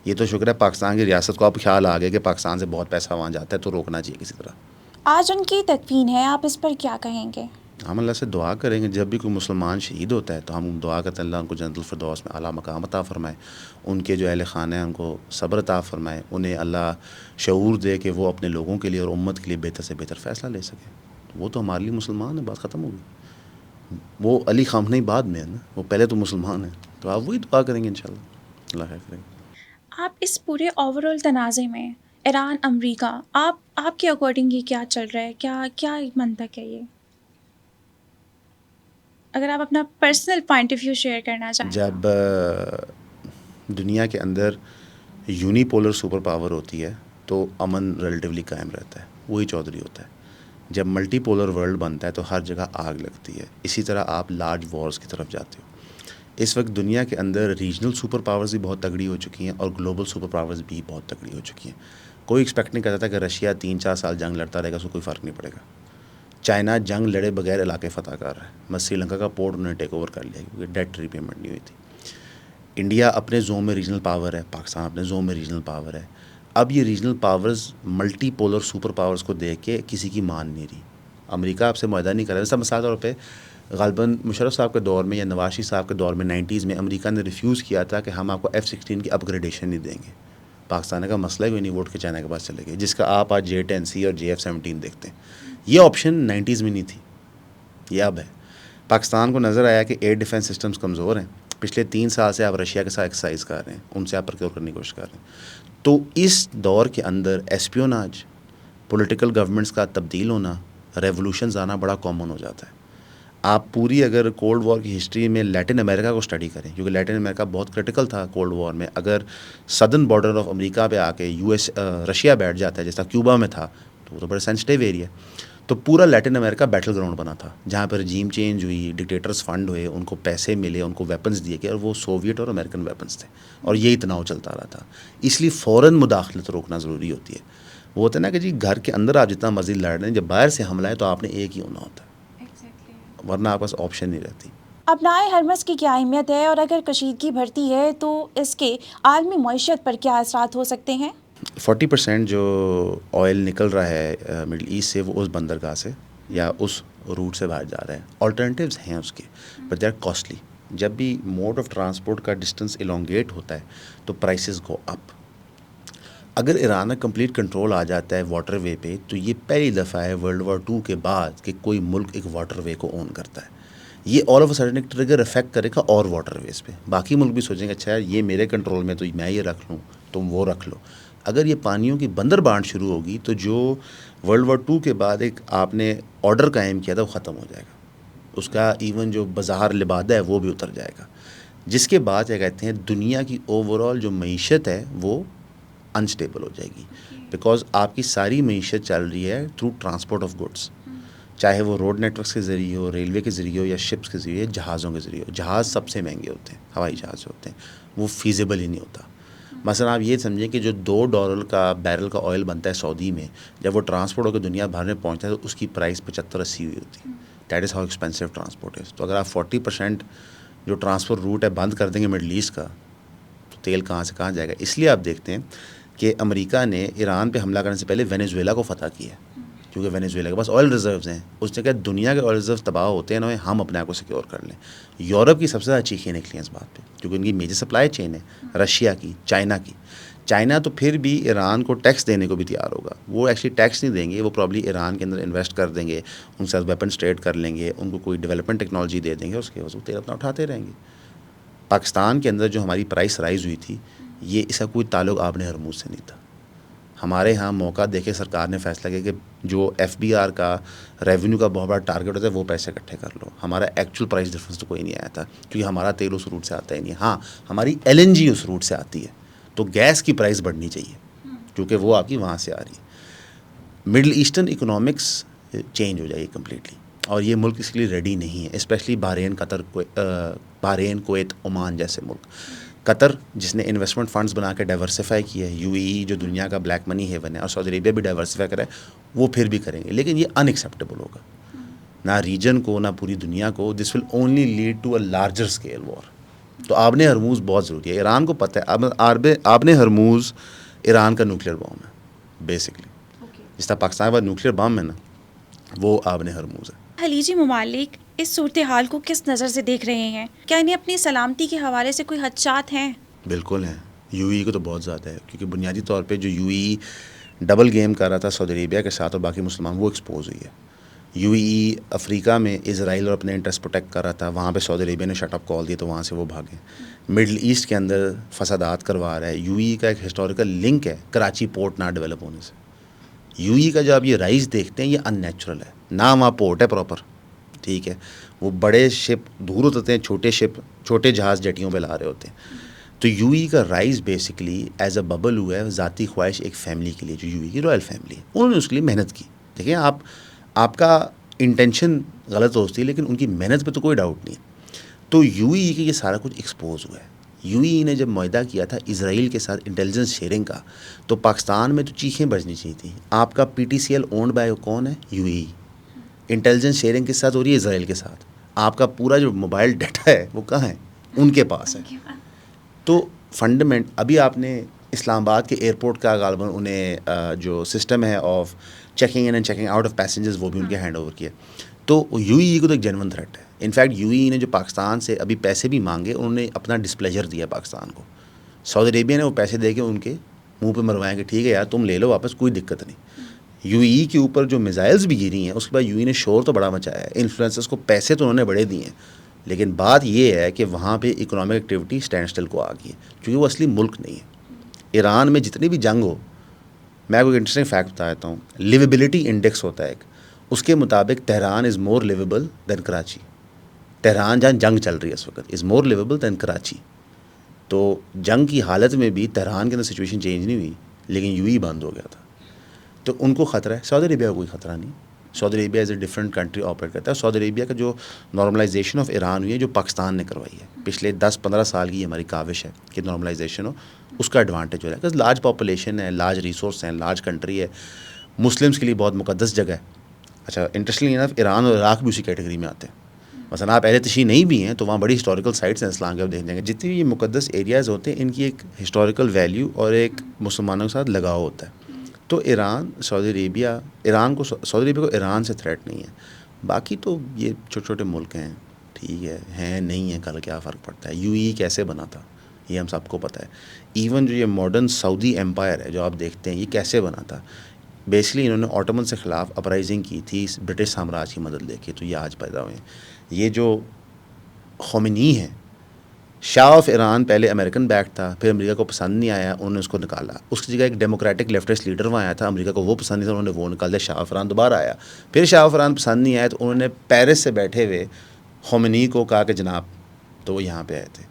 یہ تو شکر ہے پاکستان کی ریاست کو اب خیال آ گیا کہ پاکستان سے بہت پیسہ وہاں جاتا ہے, تو روکنا چاہیے کسی طرح. آج ان کی تدفین ہے, آپ اس پر کیا کہیں گے؟ ہم اللہ سے دعا کریں گے, جب بھی کوئی مسلمان شہید ہوتا ہے تو ہم دعا کرتے ہیں اللہ ان کو جنت الفردوس میں اعلیٰ مقام عطا فرمائے, ان کے جو اہل خانہ ہیں ان کو صبر عطا فرمائے, انہیں اللہ شعور دے کہ وہ اپنے لوگوں کے لیے اور امت کے لیے بہتر سے بہتر فیصلہ لے سکے. وہ تو ہمارے لیے مسلمان ہے, بات ختم ہوگی. وہ علی خامنہئی بعد میں ہے نا, وہ پہلے تو مسلمان ہیں, تو آپ وہی دعا کریں گے انشاءاللہ, اللہ خیر کریں گے. آپ اس پورے اوور آل تنازع میں ایران امریکہ, آپ کے اکارڈنگ یہ کیا چل رہا ہے, کیا منطق ہے یہ, اگر آپ اپنا personal point of view share کرنا چاہیں؟ جب دنیا کے اندر یونی پولر سپر پاور ہوتی ہے تو امن ریلیٹیولی قائم رہتا ہے, وہی چودھری ہوتا ہے. جب ملٹی پولر ورلڈ بنتا ہے تو ہر جگہ آگ لگتی ہے. اسی طرح آپ لارج وارز کی طرف جاتے ہو. اس وقت دنیا کے اندر ریجنل سپر پاورز بھی بہت تگڑی ہو چکی ہیں اور گلوبل سپر پاورز بھی بہت تگڑی ہو چکی ہیں. کوئی ایکسپیکٹ نہیں کرتا تھا کہ رشیا 3-4 سال جنگ لڑتا رہے گا, اس کو کوئی فرق نہیں پڑے گا. چائنا جنگ لڑے بغیر علاقے فتح کر رہا ہے. بس سری لنکا کا پورٹ انہوں نے ٹیک اوور کر لیا کیونکہ ڈیٹ ری پیمنٹ نہیں ہوئی تھی. انڈیا اپنے زون میں ریجنل پاور ہے, پاکستان اپنے زون میں ریجنل پاور ہے. اب یہ regional powers multi polar super powers کو دیکھ کے کسی کی مان نہیں رہی. امریکہ آپ سے معاہدہ نہیں کر رہا. جیسا مثال طور پہ غالباً مشرف صاحب کے دور میں یا نواز شریف صاحب کے دور میں 90s میں امریکہ نے ریفیوز کیا تھا کہ ہم آپ کو F-16 کی اپ گریڈیشن نہیں دیں گے. پاکستان کا مسئلہ کوئی نہیں, ووٹ کے چائنا کے پاس چلے گئے, جس کا آپ آج J-10C اور JF-17 دیکھتے ہیں. یہ آپشن 90s میں نہیں تھی, یہ اب ہے. پاکستان کو نظر آیا کہ ایئر ڈیفنس سسٹمز کمزور ہیں. پچھلے 3 سال سے آپ رشیا کے ساتھ ایکسرسائز کر رہے ہیں, ان سے آپ پرکیور کرنے کی کوشش کر رہے ہیں. تو اس دور کے اندر ایسپیوناج, پولیٹیکل گورنمنٹس کا تبدیل ہونا, ریولوشنز آنا بڑا کامن ہو جاتا ہے. آپ پوری اگر کولڈ وار کی ہسٹری میں لیٹن امریکہ کو اسٹڈی کریں, کیونکہ لیٹن امریکہ بہت کرٹیکل تھا کولڈ وار میں. اگر سدرن بارڈر آف امریکہ پہ آ کے رشیا بیٹھ جاتا ہے جیسا کیوبا میں تھا, تو وہ تو بڑا سینسٹیو ایریا. تو پورا لیٹن امریکہ بیٹل گراؤنڈ بنا تھا, جہاں پر رجیم چینج ہوئی, ڈکٹیٹرز فنڈ ہوئے, ان کو پیسے ملے, ان کو ویپنز دیے گئے, اور وہ سوویٹ اور امریکن ویپنز تھے, اور یہی تناؤ چلتا رہا تھا. اس لیے فوراً مداخلت روکنا ضروری ہوتی ہے. وہ ہوتا ہے نا کہ جی گھر کے اندر آپ جتنا مرضی لڑ رہے ہیں, جب باہر سے حملہ ہے تو آپ نے ایک ہی ہونا ہوتا ہے, ورنہ آپ پاس آپشن نہیں رہتی. اپنائے ہرمز کی کیا اہمیت ہے, اور اگر کشیدگی بڑھتی ہے تو اس کے عالمی معیشت پر کیا اثرات ہو سکتے ہیں؟ 40% جو آئل نکل رہا ہے مڈل ایسٹ سے, وہ اس بندرگاہ سے یا اس روٹ سے باہر جا رہے ہیں. آلٹرنیٹیوز ہیں اس کے, بٹ دے آر کاسٹلی. جب بھی موڈ آف ٹرانسپورٹ کا ڈسٹینس الانگیٹ ہوتا ہے تو پرائسز گو اپ. اگر ایران میں کمپلیٹ کنٹرول آ جاتا ہے واٹر وے پہ, تو یہ پہلی دفعہ ہے World War II کے بعد کہ کوئی ملک ایک واٹر وے کو اون کرتا ہے. یہ آل آف اے سڈن ایک ٹریگر افیکٹ کرے گا اور واٹر ویز پہ. باقی ملک بھی سوچیں گے اچھا یار یہ میرے کنٹرول میں, تو میں یہ رکھ لوں, تم وہ رکھ لو. اگر یہ پانیوں کی بندر بانٹ شروع ہوگی تو جو World War II کے بعد ایک آپ نے آرڈر قائم کیا تھا وہ ختم ہو جائے گا. اس کا ایون جو بازار لبادہ ہے وہ بھی اتر جائے گا, جس کے بعد کیا کہتے ہیں دنیا کی اوور آل جو معیشت ہے وہ انسٹیبل ہو جائے گی. بیکاز آپ کی ساری معیشت چل رہی ہے تھرو ٹرانسپورٹ آف گڈس, چاہے وہ روڈ نیٹ ورکس کے ذریعے ہو, ریلوے کے ذریعے ہو, یا شپس کے ذریعے, جہازوں کے ذریعے ہو. جہاز سب سے مہنگے ہوتے ہیں, ہوائی جہاز جو ہوتے ہیں وہ فیزیبل ہی نہیں ہوتا. مثلا آپ یہ سمجھیں کہ جو $2 کا بیرل کا آئل بنتا ہے سعودی میں, جب وہ ٹرانسپورٹ ہو کے دنیا بھر میں پہنچتا ہے تو اس کی پرائس 75-80 ہوئی ہوتی ہے. That is how expensive transport is. تو اگر آپ 40% جو ٹرانسپورٹ روٹ ہے بند کر دیں گے مڈل ایسٹ کا, تو تیل کہاں سے کہاں جائے گا. اس لیے آپ دیکھتے ہیں کہ امریکہ نے ایران پہ حملہ کرنے سے پہلے وینیزویلا کو فتح کیا ہے, کیونکہ وینیزویلا کے پاس آئل ریزروز ہیں. اس نے کہا دنیا کے آئل ریزروز تباہ ہوتے ہیں نا, ہم اپنے آپ کو سیکیور کر لیں. یورپ کی سب سے زیادہ چیخیں نکلی ہیں اس بات پہ, کیونکہ ان کی میجر سپلائی چین ہے رشیا کی, چائنا کی. چائنا تو پھر بھی ایران کو ٹیکس دینے کو بھی تیار ہوگا. وہ ایکچولی ٹیکس نہیں دیں گے, وہ پرابلی ایران کے اندر انویسٹ کر دیں گے, ان سے ویپنس ٹریڈ کر لیں گے, ان کو کوئی ڈیولپمنٹ ٹیکنالوجی دے دیں گے, اس کے بعد وہ تیل اپنا اٹھاتے رہیں گے. پاکستان کے اندر جو ہماری پرائس رائز ہوئی تھی, یہ اس کا کوئی تعلق آبِ ہرموز سے نہیں تھا. ہمارے ہاں موقع دیکھے سرکار نے فیصلہ کیا کہ جو ایف بی آر کا ریونیو کا بہت بڑا ٹارگیٹ ہوتا ہے وہ پیسے اکٹھے کر لو. ہمارا ایکچوئل پرائس ڈفرینس تو کوئی نہیں آیا تھا, کیونکہ ہمارا تیل اس روٹ سے آتا ہی نہیں. ہاں ہماری ایل این جی اس روٹ سے آتی ہے, تو گیس کی پرائس بڑھنی چاہیے کیونکہ وہ آپ کی وہاں سے آ رہی ہے. مڈل ایسٹرن اکنامکس چینج ہو جائے گی کمپلیٹلی, اور یہ ملک اس کے لیے ریڈی نہیں ہے, اسپیشلی بحرین, قطر, بحرین, کویت, عمان جیسے ملک. قطر جس نے انویسٹمنٹ فنڈز بنا کے ڈائیورسفائی کیا ہے, یو اے ای جو دنیا کا بلیک منی ہیون ہے, اور سعودی عربیہ بھی ڈائیورسفائی کرا ہے, وہ پھر بھی کریں گے, لیکن یہ ان ایکسیپٹیبل ہوگا نہ ریجن کو نہ پوری دنیا کو. This will only lead to a larger scale war. تو آبِ ہرموز بہت ضروری ہے. ایران کو پتہ ہے آبِ ہرموز ایران کا نیوکلیئر بام ہے بیسکلی. جس طرح پاکستان کا نیوکلیئر بام ہے نا, وہ آبِ ہرموز ہے. خلیجی ممالک اس صورتحال کو کس نظر سے دیکھ رہے ہیں؟ کیا انہیں اپنی سلامتی کے حوالے سے کوئی خدشات ہیں؟ بالکل ہیں. یو ای کو تو بہت زیادہ ہے, کیونکہ بنیادی طور پہ جو یو ای ڈبل گیم کر رہا تھا سعودی عربیہ کے ساتھ اور باقی مسلمان, وہ ایکسپوز ہوئی ہے. یو ای افریقہ میں اسرائیل اور اپنے انٹرسٹ پروٹیکٹ کر رہا تھا, وہاں پہ سعودی عربیہ نے شٹ اپ کال دیا تو وہاں سے وہ بھاگے. مڈل ایسٹ کے اندر فسادات کروا رہا ہے. یو ای کا ایک ہسٹوریکل لنک ہے کراچی پورٹ نہ ڈیولپ ہونے سے. یو ای کا جو آپ یہ رائز دیکھتے ہیں یہ ان نیچرل ہے, نہ وہاں پورٹ ہے پراپر, ٹھیک ہے, وہ بڑے شپ دور ہوتے ہیں, چھوٹے جہاز جٹیوں پہ لا رہے ہوتے ہیں. تو یو ای کا rise basically as a bubble ہوا ہے ذاتی خواہش ایک فیملی کے لیے, جو یو ای کی رائل فیملی ہے. انہوں نے اس کے لیے محنت کی. دیکھیں آپ کا انٹینشن غلط ہو سکتی ہے, لیکن ان کی محنت پہ تو کوئی ڈاؤٹ نہیں. تو یو ای کے یہ سارا کچھ ایکسپوز ہوا ہے. یو ای نے جب معاہدہ کیا تھا اسرائیل کے ساتھ انٹیلیجنس شیئرنگ کا, تو پاکستان میں تو چیخیں بجنی چاہیے تھیں. آپ کا P T C L owned by کون ہے؟ U E. انٹیلیجنس شیئرنگ کے ساتھ ہو رہی ہے اسرائیل کے ساتھ. آپ کا پورا جو موبائل ڈیٹا ہے وہ کہاں ہے؟ ان کے پاس ہے. تو فنڈامنٹ ابھی آپ نے اسلام آباد کے ایئرپورٹ کا غالباً انہیں جو سسٹم ہے of checking in and checking out of passengers وہ بھی ان کے ہینڈ اوور کیا. تو یو ای کو تو ایک جینون تھریٹ ہے. انفیکٹ یو ای نے جو پاکستان سے ابھی پیسے بھی مانگے, انہوں نے اپنا ڈسپلیجر دیا پاکستان کو. سعودی عربیہ نے وہ پیسے دے کے ان کے منہ پہ مروائیں کہ ٹھیک ہے یار تم لے لو واپس, کوئی دقت نہیں. یو ای کے اوپر جو میزائلز بھی گری ہیں اس کے بعد یو ای نے شور تو بڑا مچایا ہے, انفلوئنسرز کو پیسے تو انہوں نے بڑے دیے ہیں, لیکن بات یہ ہے کہ وہاں پہ اکنامک ایکٹیویٹی اسٹینڈ اسٹل کو آ گئی ہے, کیونکہ وہ اصلی ملک نہیں ہے. ایران میں جتنی بھی جنگ ہو, میں کوئی انٹرسٹنگ فیکٹ بتا دیتا ہوں, لیویبلٹی انڈیکس ہوتا ہے ایک, اس کے مطابق تہران از مور لیویبل دین کراچی. تہران جہاں جنگ چل رہی ہے اس وقت از مور لیویبل دین کراچی. تو جنگ کی حالت میں بھی تہران کے اندر سچویشن چینج نہیں ہوئی, لیکن یو ای بند ہو گیا تھا. تو ان کو خطرہ ہے. سعودی عربیہ کا کوئی خطرہ نہیں. Saudi Arabia as a different country operate کرتا ہے. سعودی عربیہ کا جو نارملائزیشن آف ایران ہوئی ہے, جو پاکستان نے کروائی ہے پچھلے 10-15 سال کی ہماری کاوش ہے کہ نارملائزیشن ہو, اس کا ایڈوانٹیج ہو رہا ہے. بکاز لارج پاپولیشن ہے, لارج ریسورس ہیں, لارج کنٹری ہے, مسلمس کے لیے بہت مقدس جگہ ہے. اچھا انٹرسٹنگ انف ایران اور عراق بھی اسی کیٹیگری میں آتے ہیں. مثلا آپ اہل تشیع نہیں بھی ہیں تو وہاں بڑی ہسٹوریکل سائٹس ہیں اسلام کے, آپ دیکھ لیں گے جتنی بھی یہ مقدس ایریاز ہوتے ہیں ان کی ایک ہسٹوریکل ویلیو اور ایک مسلمانوں کے ساتھ لگاؤ ہوتا ہے. تو ایران سعودی عربیہ سعودی عربیہ کو ایران سے تھریٹ نہیں ہے. باقی تو یہ چھوٹے چھوٹے ملک ہیں, ٹھیک ہے, ہیں نہیں ہیں, کل کیا فرق پڑتا ہے. یو ای کیسے بنا تھا یہ ہم سب کو پتہ ہے. ایون جو یہ ماڈرن سعودی ایمپائر ہے جو آپ دیکھتے ہیں, یہ کیسے بنا تھا. بیسکلی انہوں نے آٹومن سے خلاف اپرائزنگ کی تھی برٹش سامراج کی مدد لے کے, تو یہ آج پیدا ہوئے ہیں. یہ جو خمینی ہیں, شاہ آف ایران پہلے امریکن بیک تھا, پھر امریکہ کو پسند نہیں آیا, انہوں نے اس کو نکالا. اس کی جگہ ایک ڈیموکریٹک لیفٹسٹ لیڈر وہاں آیا تھا, امریکہ کو وہ پسند نہیں تھا, انہوں نے وہ نکال دیا. شاہ آف ایران دوبارہ آیا, پھر شاہ آف ایران پسند نہیں آیا تو انہوں نے پیرس سے بیٹھے ہوئے خمینی کو کہا کہ جناب, تو وہ یہاں پہ آئے تھے.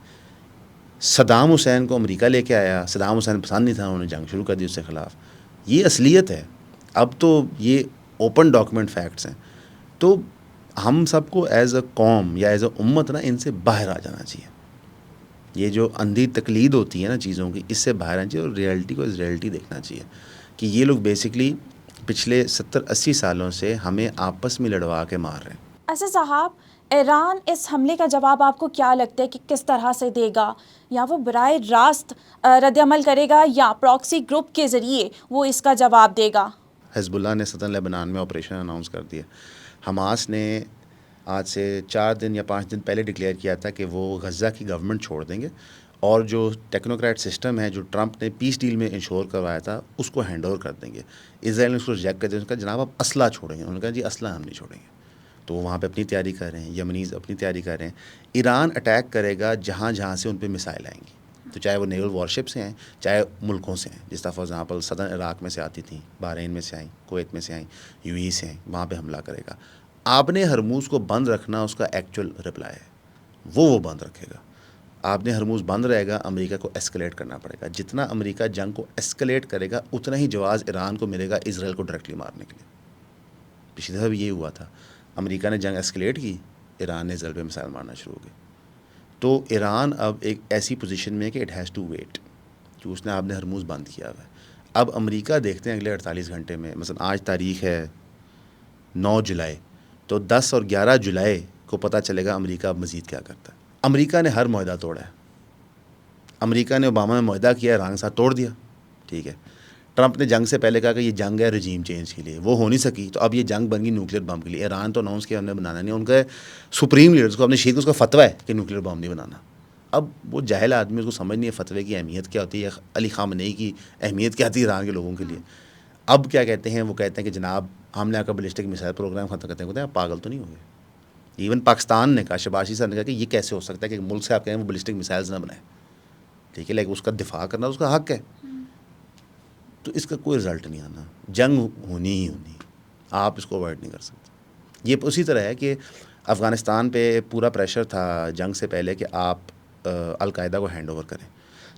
صدام حسین کو امریکہ لے کے آیا, صدام حسین پسند نہیں تھا, انہوں نے جنگ شروع کر دی اس کے خلاف. یہ اصلیت ہے. اب تو یہ اوپن ڈاکومنٹ فیکٹس ہیں. تو ہم سب کو ایز اے قوم یا ایز اے امت نا ان سے باہر آ جانا چاہیے. یہ جو اندھی تقلید ہوتی ہے نا چیزوں کی, اس سے باہر آنا چاہیے اور ریئلٹی کو ایز ریئلٹی دیکھنا چاہیے کہ یہ لوگ بیسکلی پچھلے 70-80 سالوں سے ہمیں آپس میں لڑوا کے مار رہے ہیں. اسد صاحب, ایران اس حملے کا جواب آپ کو کیا لگتا ہے کہ کس طرح سے دے گا؟ یا وہ براہ راست رد عمل کرے گا یا پراکسی گروپ کے ذریعے وہ اس کا جواب دے گا؟ حزب اللہ نے سدرن لیبنان میں آپریشن اناؤنس کر دیا. حماس نے آج سے 4 دن یا 5 دن پہلے ڈکلیئر کیا تھا کہ وہ غزہ کی گورنمنٹ چھوڑ دیں گے اور جو ٹیکنوکریٹ سسٹم ہے جو ٹرمپ نے پیس ڈیل میں انشور کروایا تھا اس کو ہینڈ اوور کر دیں گے. اسرائیل نے اس کو ریجیکٹ کر دیا. اس کا جناب آپ اسلحہ چھوڑیں گے. انہوں نے کہا جی اسلحہ ہم نہیں چھوڑیں گے. تو وہ وہاں پہ اپنی تیاری کر رہے ہیں, یمنیز اپنی تیاری کر رہے ہیں. ایران اٹیک کرے گا جہاں جہاں سے ان پہ میسائل آئیں گی, تو چاہے وہ نیول وارشپ سے ہیں چاہے ملکوں سے ہیں. جس طرح فار ایگزامپل صدر عراق میں سے آتی تھیں, بحرین میں سے آئیں, کویت میں سے آئیں, یو اے سے آئیں, وہاں پہ حملہ کرے گا. آپ نے ہرموز کو بند رکھنا اس کا ایکچوئل رپلائی ہے, وہ بند رکھے گا. آپ نے ہرموز بند رہے گا, امریکہ کو ایسکلیٹ کرنا پڑے گا. جتنا امریکہ جنگ کو ایسکلیٹ کرے گا اتنا ہی جواز ایران کو ملے گا اسرائیل کو ڈائریکٹلی مارنے کے لیے. پچھلی دفعہ بھی یہ ہوا تھا, امریکہ نے جنگ ایسکلیٹ کی, ایران نے اسرائیل پہ میسائل مارنا شروع ہو گئے. تو ایران اب ایک ایسی پوزیشن میں ہے کہ اٹ ہیز ٹو ویٹ, کہ اس نے آپ نے ہرموز بند کیا ہوا ہے. اب امریکہ دیکھتے ہیں اگلے 48 گھنٹے میں, مثلا آج تاریخ ہے 9 جولائی, تو 10 اور 11 جولائی کو پتہ چلے گا امریکہ اب مزید کیا کرتا ہے. امریکہ نے ہر معاہدہ توڑا ہے. امریکہ نے اوباما میں معاہدہ کیا, ایران کے ساتھ توڑ دیا, ٹھیک ہے. ٹرمپ نے جنگ سے پہلے کہا کہ یہ جنگ ہے رجیم چینج کے لیے, وہ ہو نہیں سکی, تو اب یہ جنگ بن گئی نیوکلیر بم کے لیے. ایران تو اناؤنس کیا ہم نے بنانا نہیں, ان کا سپریم لیڈرز کو اپنے شیخ اس کا فتویٰ ہے کہ نیوکلیر بم نہیں بنانا. اب وہ جاہل آدمی اس کو سمجھ نہیں ہے فتوے کی اہمیت کیا ہوتی ہے, علی خامنئی کی اہمیت کیا تھی ایران کے لوگوں کے لیے. اب کیا کہتے ہیں, وہ کہتے ہیں کہ جناب ہم نے آپ کا بیلسٹک میسائل پروگرام ختم کرتے ہیں. آپ پاگل تو نہیں ہو گئے؟ ایون پاکستان نے کہا, شہباز شریف صاحب نے کہا کہ یہ کیسے ہو سکتا ہے کہ ملک سے آپ کہیں وہ بیلسٹک میسائلز نہ بنائیں, ٹھیک ہے, لیکن اس کا دفاع کرنا اس کا حق ہے. تو اس کا کوئی رزلٹ نہیں آنا, جنگ ہونی ہی ہونی, آپ اس کو اوائڈ نہیں کر سکتے. یہ اسی طرح ہے کہ افغانستان پہ پورا پریشر تھا جنگ سے پہلے کہ آپ القاعدہ کو ہینڈ اوور کریں,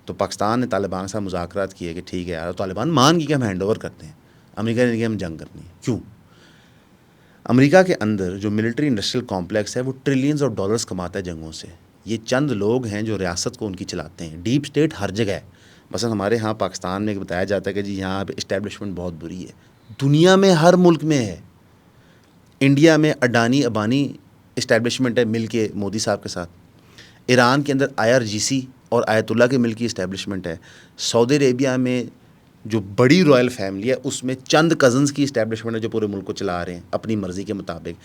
تو پاکستان نے طالبان سے مذاکرات کیے کہ ٹھیک ہے یار, طالبان مان گئی کہ ہم ہینڈ اوور کرتے ہیں. امریکہ نے کہ ہم جنگ کرنی ہے. کیوں؟ امریکہ کے اندر جو ملٹری انڈسٹریل کمپلیکس ہے وہ ٹریلینز آف ڈالرز کماتا ہے جنگوں سے. یہ چند لوگ ہیں جو ریاست کو ان کی چلاتے ہیں. ڈیپ اسٹیٹ ہر جگہ ہے. مثلا ہمارے ہاں پاکستان میں بتایا جاتا ہے کہ جی یہاں پہ اسٹیبلشمنٹ بہت بری ہے. دنیا میں ہر ملک میں ہے. انڈیا میں اڈانی ابانی اسٹیبلشمنٹ ہے مل کے مودی صاحب کے ساتھ. ایران کے اندر IRGC اور آیت اللہ کے مل کی اسٹیبلشمنٹ ہے. سعودی عربیہ میں جو بڑی رائل فیملی ہے اس میں چند کزنز کی اسٹیبلشمنٹ ہے جو پورے ملک کو چلا رہے ہیں اپنی مرضی کے مطابق.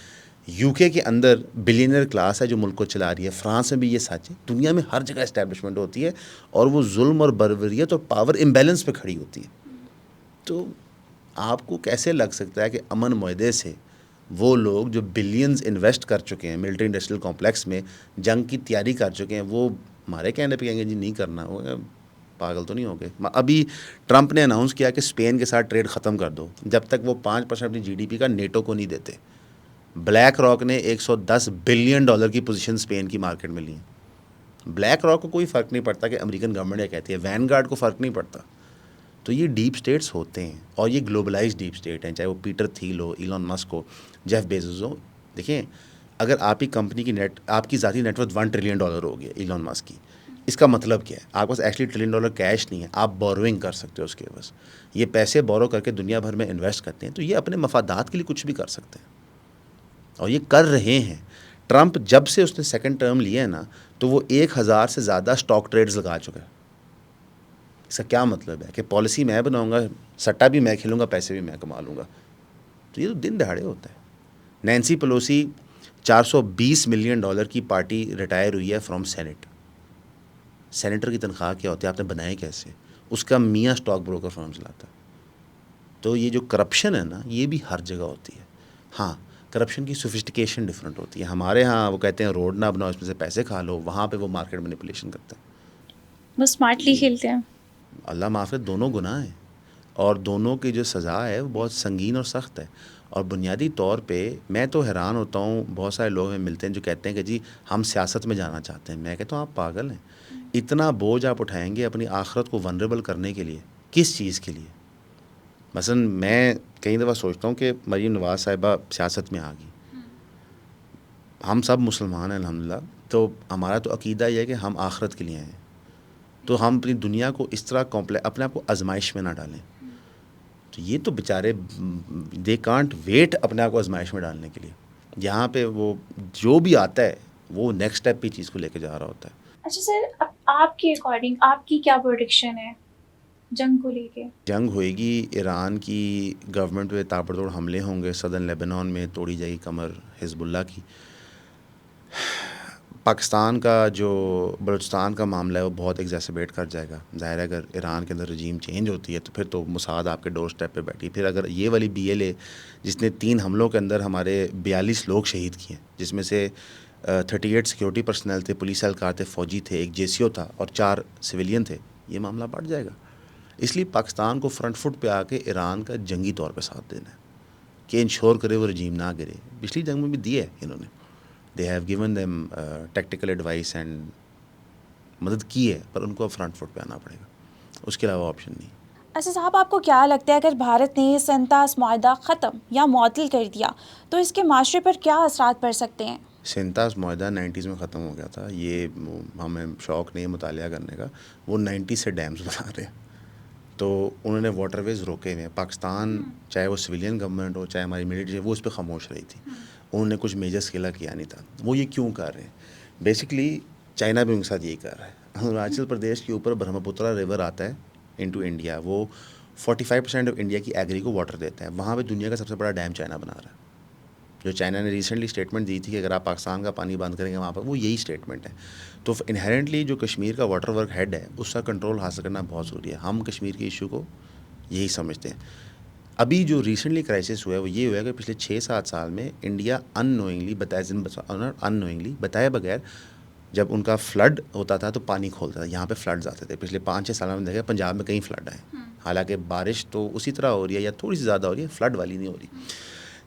UK کے اندر بلینئر کلاس ہے جو ملک کو چلا رہی ہے. فرانس میں بھی یہ سچ ہے. دنیا میں ہر جگہ اسٹیبلشمنٹ ہوتی ہے اور وہ ظلم اور بربریت اور پاور امبیلنس پہ کھڑی ہوتی ہے. تو آپ کو کیسے لگ سکتا ہے کہ امن معاہدے سے وہ لوگ جو بلینز انویسٹ کر چکے ہیں ملٹری انڈسٹریل کمپلیکس میں, جنگ کی تیاری کر چکے ہیں, وہ ہمارے کہنے پہ کہیں گے جی نہیں کرنا؟ وہ پاگل تو نہیں ہو گئے؟ ابھی ٹرمپ نے اناؤنس کیا کہ اسپین کے ساتھ ٹریڈ ختم کر دو جب تک وہ 5% اپنی GDP کا نیٹو کو نہیں دیتے. بلیک راک نے $110 بلین کی پوزیشن اسپین کی مارکیٹ میں لی. بلیک راک کو کوئی فرق نہیں پڑتا کہ امریکن گورنمنٹ یہ کہتی ہے, وین گارڈ کو فرق نہیں پڑتا. تو یہ ڈیپ اسٹیٹس ہوتے ہیں اور یہ گلوبلائز ڈیپ اسٹیٹ ہیں, چاہے وہ پیٹر تھیل ہو, ایلون مسک ہو, جیف بیزوس ہو. دیکھیں اگر آپ کی کمپنی کی آپ کی ذاتی نیٹ ورتھ $1 ٹریلین ہو گیا ایلون مسک کی, اس کا مطلب کیا ہے؟ آپ کے پاس ایکچولی $1 ٹریلین کیش نہیں ہے, آپ بوروئنگ کر سکتے ہو اس کے بس. یہ پیسے بورو کر کے دنیا بھر میں انویسٹ کرتے ہیں, تو یہ اپنے مفادات کے لیے کچھ بھی کر سکتے ہیں اور یہ کر رہے ہیں. ٹرمپ جب سے اس نے سیکنڈ ٹرم لیا ہے نا, تو وہ 1000 سے زیادہ اسٹاک ٹریڈز لگا چکا ہے. اس کا کیا مطلب ہے کہ پالیسی میں بناؤں گا, سٹا بھی میں کھیلوں گا, پیسے بھی میں کما لوں گا. تو یہ تو دن دہاڑے ہوتا ہے. نینسی پلوسی $420 ملین کی پارٹی ریٹائر ہوئی ہے فرام سینٹ. سینیٹر کی تنخواہ کیا ہوتی ہے, آپ نے بنائے کیسے؟ اس کا میاں اسٹاک بروکر فرم چلاتا ہے. تو یہ جو کرپشن ہے نا, یہ بھی ہر جگہ ہوتی ہے. ہاں کرپشن کی سوفسٹیکیشن ڈفرینٹ ہوتی ہے. ہمارے ہاں وہ کہتے ہیں روڈ نہ بناؤ اس میں سے پیسے کھا لو, وہاں پہ وہ مارکیٹ مینیپولیشن کرتے ہیں, وہ اسمارٹلی کھیلتے ہیں. اللہ معاف کرے, دونوں گناہ ہیں اور دونوں کی جو سزا ہے وہ بہت سنگین اور سخت ہے. اور بنیادی طور پہ میں تو حیران ہوتا ہوں, بہت سارے لوگ ہمیں ملتے ہیں جو کہتے ہیں کہ جی ہم سیاست میں جانا چاہتے ہیں. میں کہتا ہوں آپ پاگل ہیں. اتنا بوجھ آپ اٹھائیں گے اپنی آخرت کو ونریبل کرنے کے لیے, کس چیز کے لیے؟ مثلا میں کئی دفعہ سوچتا ہوں کہ مریم نواز صاحبہ سیاست میں آ گئی, ہم سب مسلمان ہیں الحمدللہ, تو ہمارا تو عقیدہ یہ ہے کہ ہم آخرت کے لیے ہیں, تو ہم اپنی دنیا کو اس طرح اپنے آپ کو آزمائش میں نہ ڈالیں. تو یہ تو بیچارے دے کانٹ ویٹ اپنے آپ کو آزمائش میں ڈالنے کے لیے. یہاں پہ وہ جو بھی آتا ہے وہ نیکسٹ اسٹیپ پہ چیز کو لے کے جا رہا ہوتا ہے. اچھا سر, اب آپ کے اکارڈنگ آپ کی کیا پروڈکشن ہے جنگ کو لے کے؟ جنگ ہوئے گی، ایران کی گورنمنٹ پہ تابڑ توڑ حملے ہوں گے، سدرن لیبنان میں توڑی جائے گی کمر حزب اللہ کی. پاکستان کا جو بلوچستان کا معاملہ ہے وہ بہت ایگزیسبیٹ کر جائے گا. ظاہر ہے اگر ایران کے اندر رجیم چینج ہوتی ہے تو پھر تو موساد آپ کے ڈور اسٹیپ پہ بیٹھی. پھر اگر یہ والی BLA جس نے 3 حملوں کے اندر ہمارے 42 لوگ شہید کیے ہیں، جس میں سے 38 سیکیورٹی پرسنل تھے، پولیس اہلکار تھے، فوجی تھے، ایک JCO تھا اور 4 سویلین تھے، یہ معاملہ بڑھ جائے گا. اس لیے پاکستان کو فرنٹ فٹ پہ آ کے ایران کا جنگی طور پہ ساتھ دینا ہے کہ انشور کرے وہ رجیم نہ گرے. پچھلی جنگ میں بھی دی ہے انہوں نے، they have given them tactical advice and مدد کی ہے، پر ان کو اب فرنٹ فٹ پہ آنا پڑے گا، اس کے علاوہ آپشن نہیں. اچھا صاحب، آپ کو کیا لگتا ہے اگر بھارت نے سنتاس معاہدہ ختم یا معطل کر دیا تو اس کے معاشرے پر کیا اثرات پڑ سکتے ہیں؟ سنتاس معاہدہ 90s میں ختم ہو گیا تھا. یہ ہمیں شوق نہیں ہے مطالعہ کرنے کا. وہ 90 سے ڈیمز بنا رہے ہیں، تو انہوں نے واٹر ویز روکے ہوئے ہیں. پاکستان چاہے وہ سویلین گورنمنٹ ہو چاہے ہماری ملٹری، وہ اس پہ خاموش رہی تھی. انہوں نے کچھ میجر اسکیلا کیا نہیں تھا. وہ یہ کیوں کر رہے ہیں؟ بیسکلی چائنا بھی ان کے ساتھ یہی کر رہا ہے. اروناچل پردیش کے اوپر برہم پترا ریور آتا ہے انٹو انڈیا، وہ 45% آف انڈیا کی ایگری کو واٹر دیتا ہے. وہاں پہ دنیا کا سب سے بڑا ڈیم چائنا بنا رہا ہے. جو چائنا نے ریسنٹلی اسٹیٹمنٹ دی تھی کہ اگر آپ پاکستان کا پانی بند کریں گے وہاں پر، وہ یہی اسٹیٹمنٹ ہے. تو انہیرنٹلی جو کشمیر کا واٹر ورک ہیڈ ہے اس کا کنٹرول حاصل کرنا بہت ضروری ہے. ہم کشمیر کے ایشو کو یہی سمجھتے ہیں. ابھی جو ریسنٹلی کرائسس ہوا ہے وہ یہ ہوا ہے کہ پچھلے 6-7 سال میں انڈیا بتائے بغیر جب ان کا فلڈ ہوتا تھا تو پانی کھولتا تھا. یہاں پہ فلڈز آتے تھے. پچھلے 5-6 سالوں میں دیکھا پنجاب میں کئی فلڈ آئے، حالانکہ بارش تو اسی طرح ہو رہی ہے یا تھوڑی سی زیادہ ہو رہی ہے، فلڈ والی نہیں ہو رہی،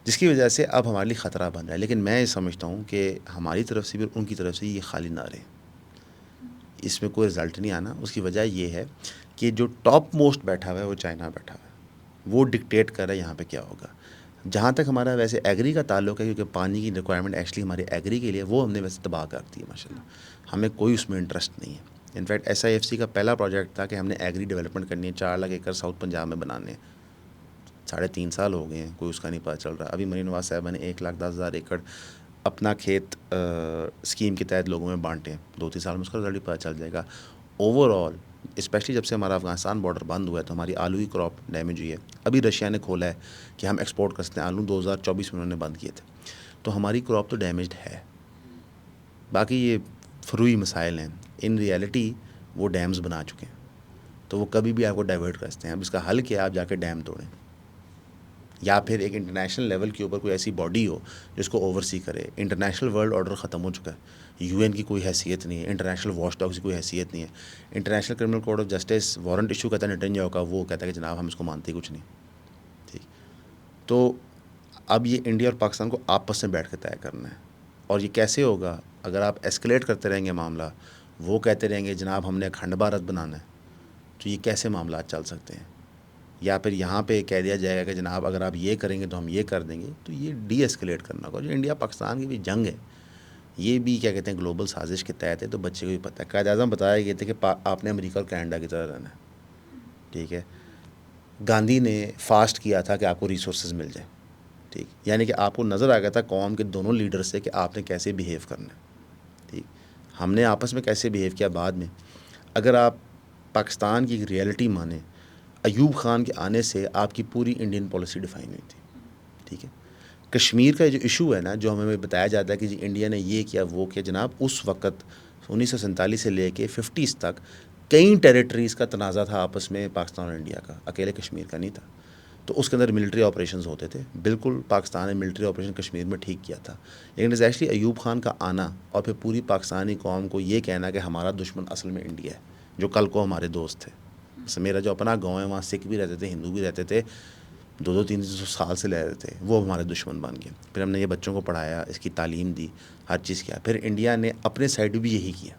جس کی وجہ سے اب ہمارے لیے خطرہ بن رہا ہے. لیکن میں یہ سمجھتا ہوں کہ ہماری طرف سے بھی اور ان کی طرف سے یہ خالی نہ رہے، اس میں کوئی رزلٹ نہیں آنا. اس کی وجہ یہ ہے کہ جو ٹاپ موسٹ بیٹھا ہوا ہے وہ چائنا بیٹھا ہوا ہے، وہ ڈکٹیٹ کر رہا ہے یہاں پہ کیا ہوگا. جہاں تک ہمارا ویسے ایگری کا تعلق ہے، کیونکہ پانی کی ریکوائرمنٹ ایکچولی ہماری ایگری کے لیے، وہ ہم نے ویسے تباہ کر دی ہے ماشاء اللہ. ہمیں کوئی اس میں انٹرسٹ نہیں ہے. انفیکٹ SIFC کا پہلا پروجیکٹ تھا کہ ہم نے ایگری ڈیولپمنٹ کرنی ہے، 4 لاکھ ایکڑ ساؤتھ پنجاب میں بنانے ہیں. 3.5 سال ہو گئے ہیں، کوئی اس کا نہیں پتہ چل رہا. ابھی مرین نواز صاحبہ نے 1,10,000 ایکڑ اپنا کھیت اسکیم کے تحت لوگوں میں بانٹے ہیں. 2-3 سال میں اس کا رزلٹ بھی پتہ چل جائے گا. اوور آل اسپیشلی جب سے ہمارا افغانستان بارڈر بند ہوا ہے تو ہماری آلو کی کراپ ڈیمیج ہوئی ہے. ابھی رشیا نے کھولا ہے کہ ہم ایکسپورٹ کر سکتے ہیں آلو، 2024 میں انہوں نے بند کیے تھے. تو ہماری کراپ تو ڈیمیجڈ ہے. باقی یہ فروئی مسائل ہیں، ان ریئلٹی وہ ڈیمز بنا چکے ہیں، تو وہ کبھی بھی آپ کو ڈائیورٹ کر سکتے ہیں. اب اس کا حل کیا ہے؟ آپ جا کے ڈیم توڑیں، یا پھر ایک انٹرنیشنل لیول کے اوپر کوئی ایسی باڈی ہو جس کو اوور سی کرے. انٹرنیشنل ورلڈ آرڈر ختم ہو چکا ہے. UN کی کوئی حیثیت نہیں ہے، انٹرنیشنل واچ ڈاگس کی کوئی حیثیت نہیں ہے. International criminal court of justice warrant issue کرتا ہے نٹنیاہو کا، وہ کہتا ہے کہ جناب ہم اس کو مانتے کچھ نہیں. ٹھیک، تو اب یہ انڈیا اور پاکستان کو آپس میں بیٹھ کے طے کرنا ہے. اور یہ کیسے ہوگا؟ اگر آپ ایسکلیٹ کرتے رہیں گے معاملہ، وہ کہتے رہیں گے جناب ہم نے اکھنڈ بھارت بنانا ہے، تو یہ کیسے معاملات چل سکتے ہیں؟ یا پھر یہاں پہ کہہ دیا جائے گا کہ جناب اگر آپ یہ کریں گے تو ہم یہ کر دیں گے. تو یہ ڈی ایسکلیٹ کرنا ہوگا. جو انڈیا پاکستان کی بھی جنگ ہے، یہ بھی کیا کہتے ہیں گلوبل سازش کے تحت ہے. تو بچے کو بھی پتہ ہے، قائد اعظم بتایا گئے تھے کہ آپ نے امریکہ اور کینیڈا کی طرح رہنا ہے. ٹھیک ہے، گاندھی نے فاسٹ کیا تھا کہ آپ کو ریسورسز مل جائیں. ٹھیک، یعنی کہ آپ کو نظر آ گیا تھا قوم کے دونوں لیڈر سے کہ آپ نے کیسے بیہیو کرنا ہے. ٹھیک، ہم نے آپس میں کیسے بیہیو کیا بعد میں. اگر آپ پاکستان کی ریئلٹی مانیں، ایوب خان کے آنے سے آپ کی پوری انڈین پالیسی ڈیفائن ہوئی تھی. ٹھیک ہے، کشمیر کا جو ایشو ہے نا، جو ہمیں بتایا جاتا ہے کہ جی انڈیا نے یہ کیا وہ کیا، جناب اس وقت 1947 سے لے کے 50s تک کئی ٹیریٹریز کا تنازع تھا آپس میں پاکستان اور انڈیا کا، اکیلے کشمیر کا نہیں تھا. تو اس کے اندر ملٹری آپریشنز ہوتے تھے. بالکل پاکستان نے ملٹری آپریشن کشمیر میں ٹھیک کیا تھا. لیکن ایکچولی ایوب خان کا آنا اور پھر پوری پاکستانی قوم کو یہ کہنا کہ ہمارا دشمن اصل میں انڈیا ہے، جو کل کو ہمارے دوست تھے. میرا جو اپنا گاؤں ہے وہاں سکھ بھی رہتے تھے، ہندو بھی رہتے تھے، 200-300 سال سے رہتے تھے، وہ ہمارے دشمن بن گئے. پھر ہم نے یہ بچوں کو پڑھایا، اس کی تعلیم دی، ہر چیز کیا. پھر انڈیا نے اپنے سائڈ بھی یہی کیا،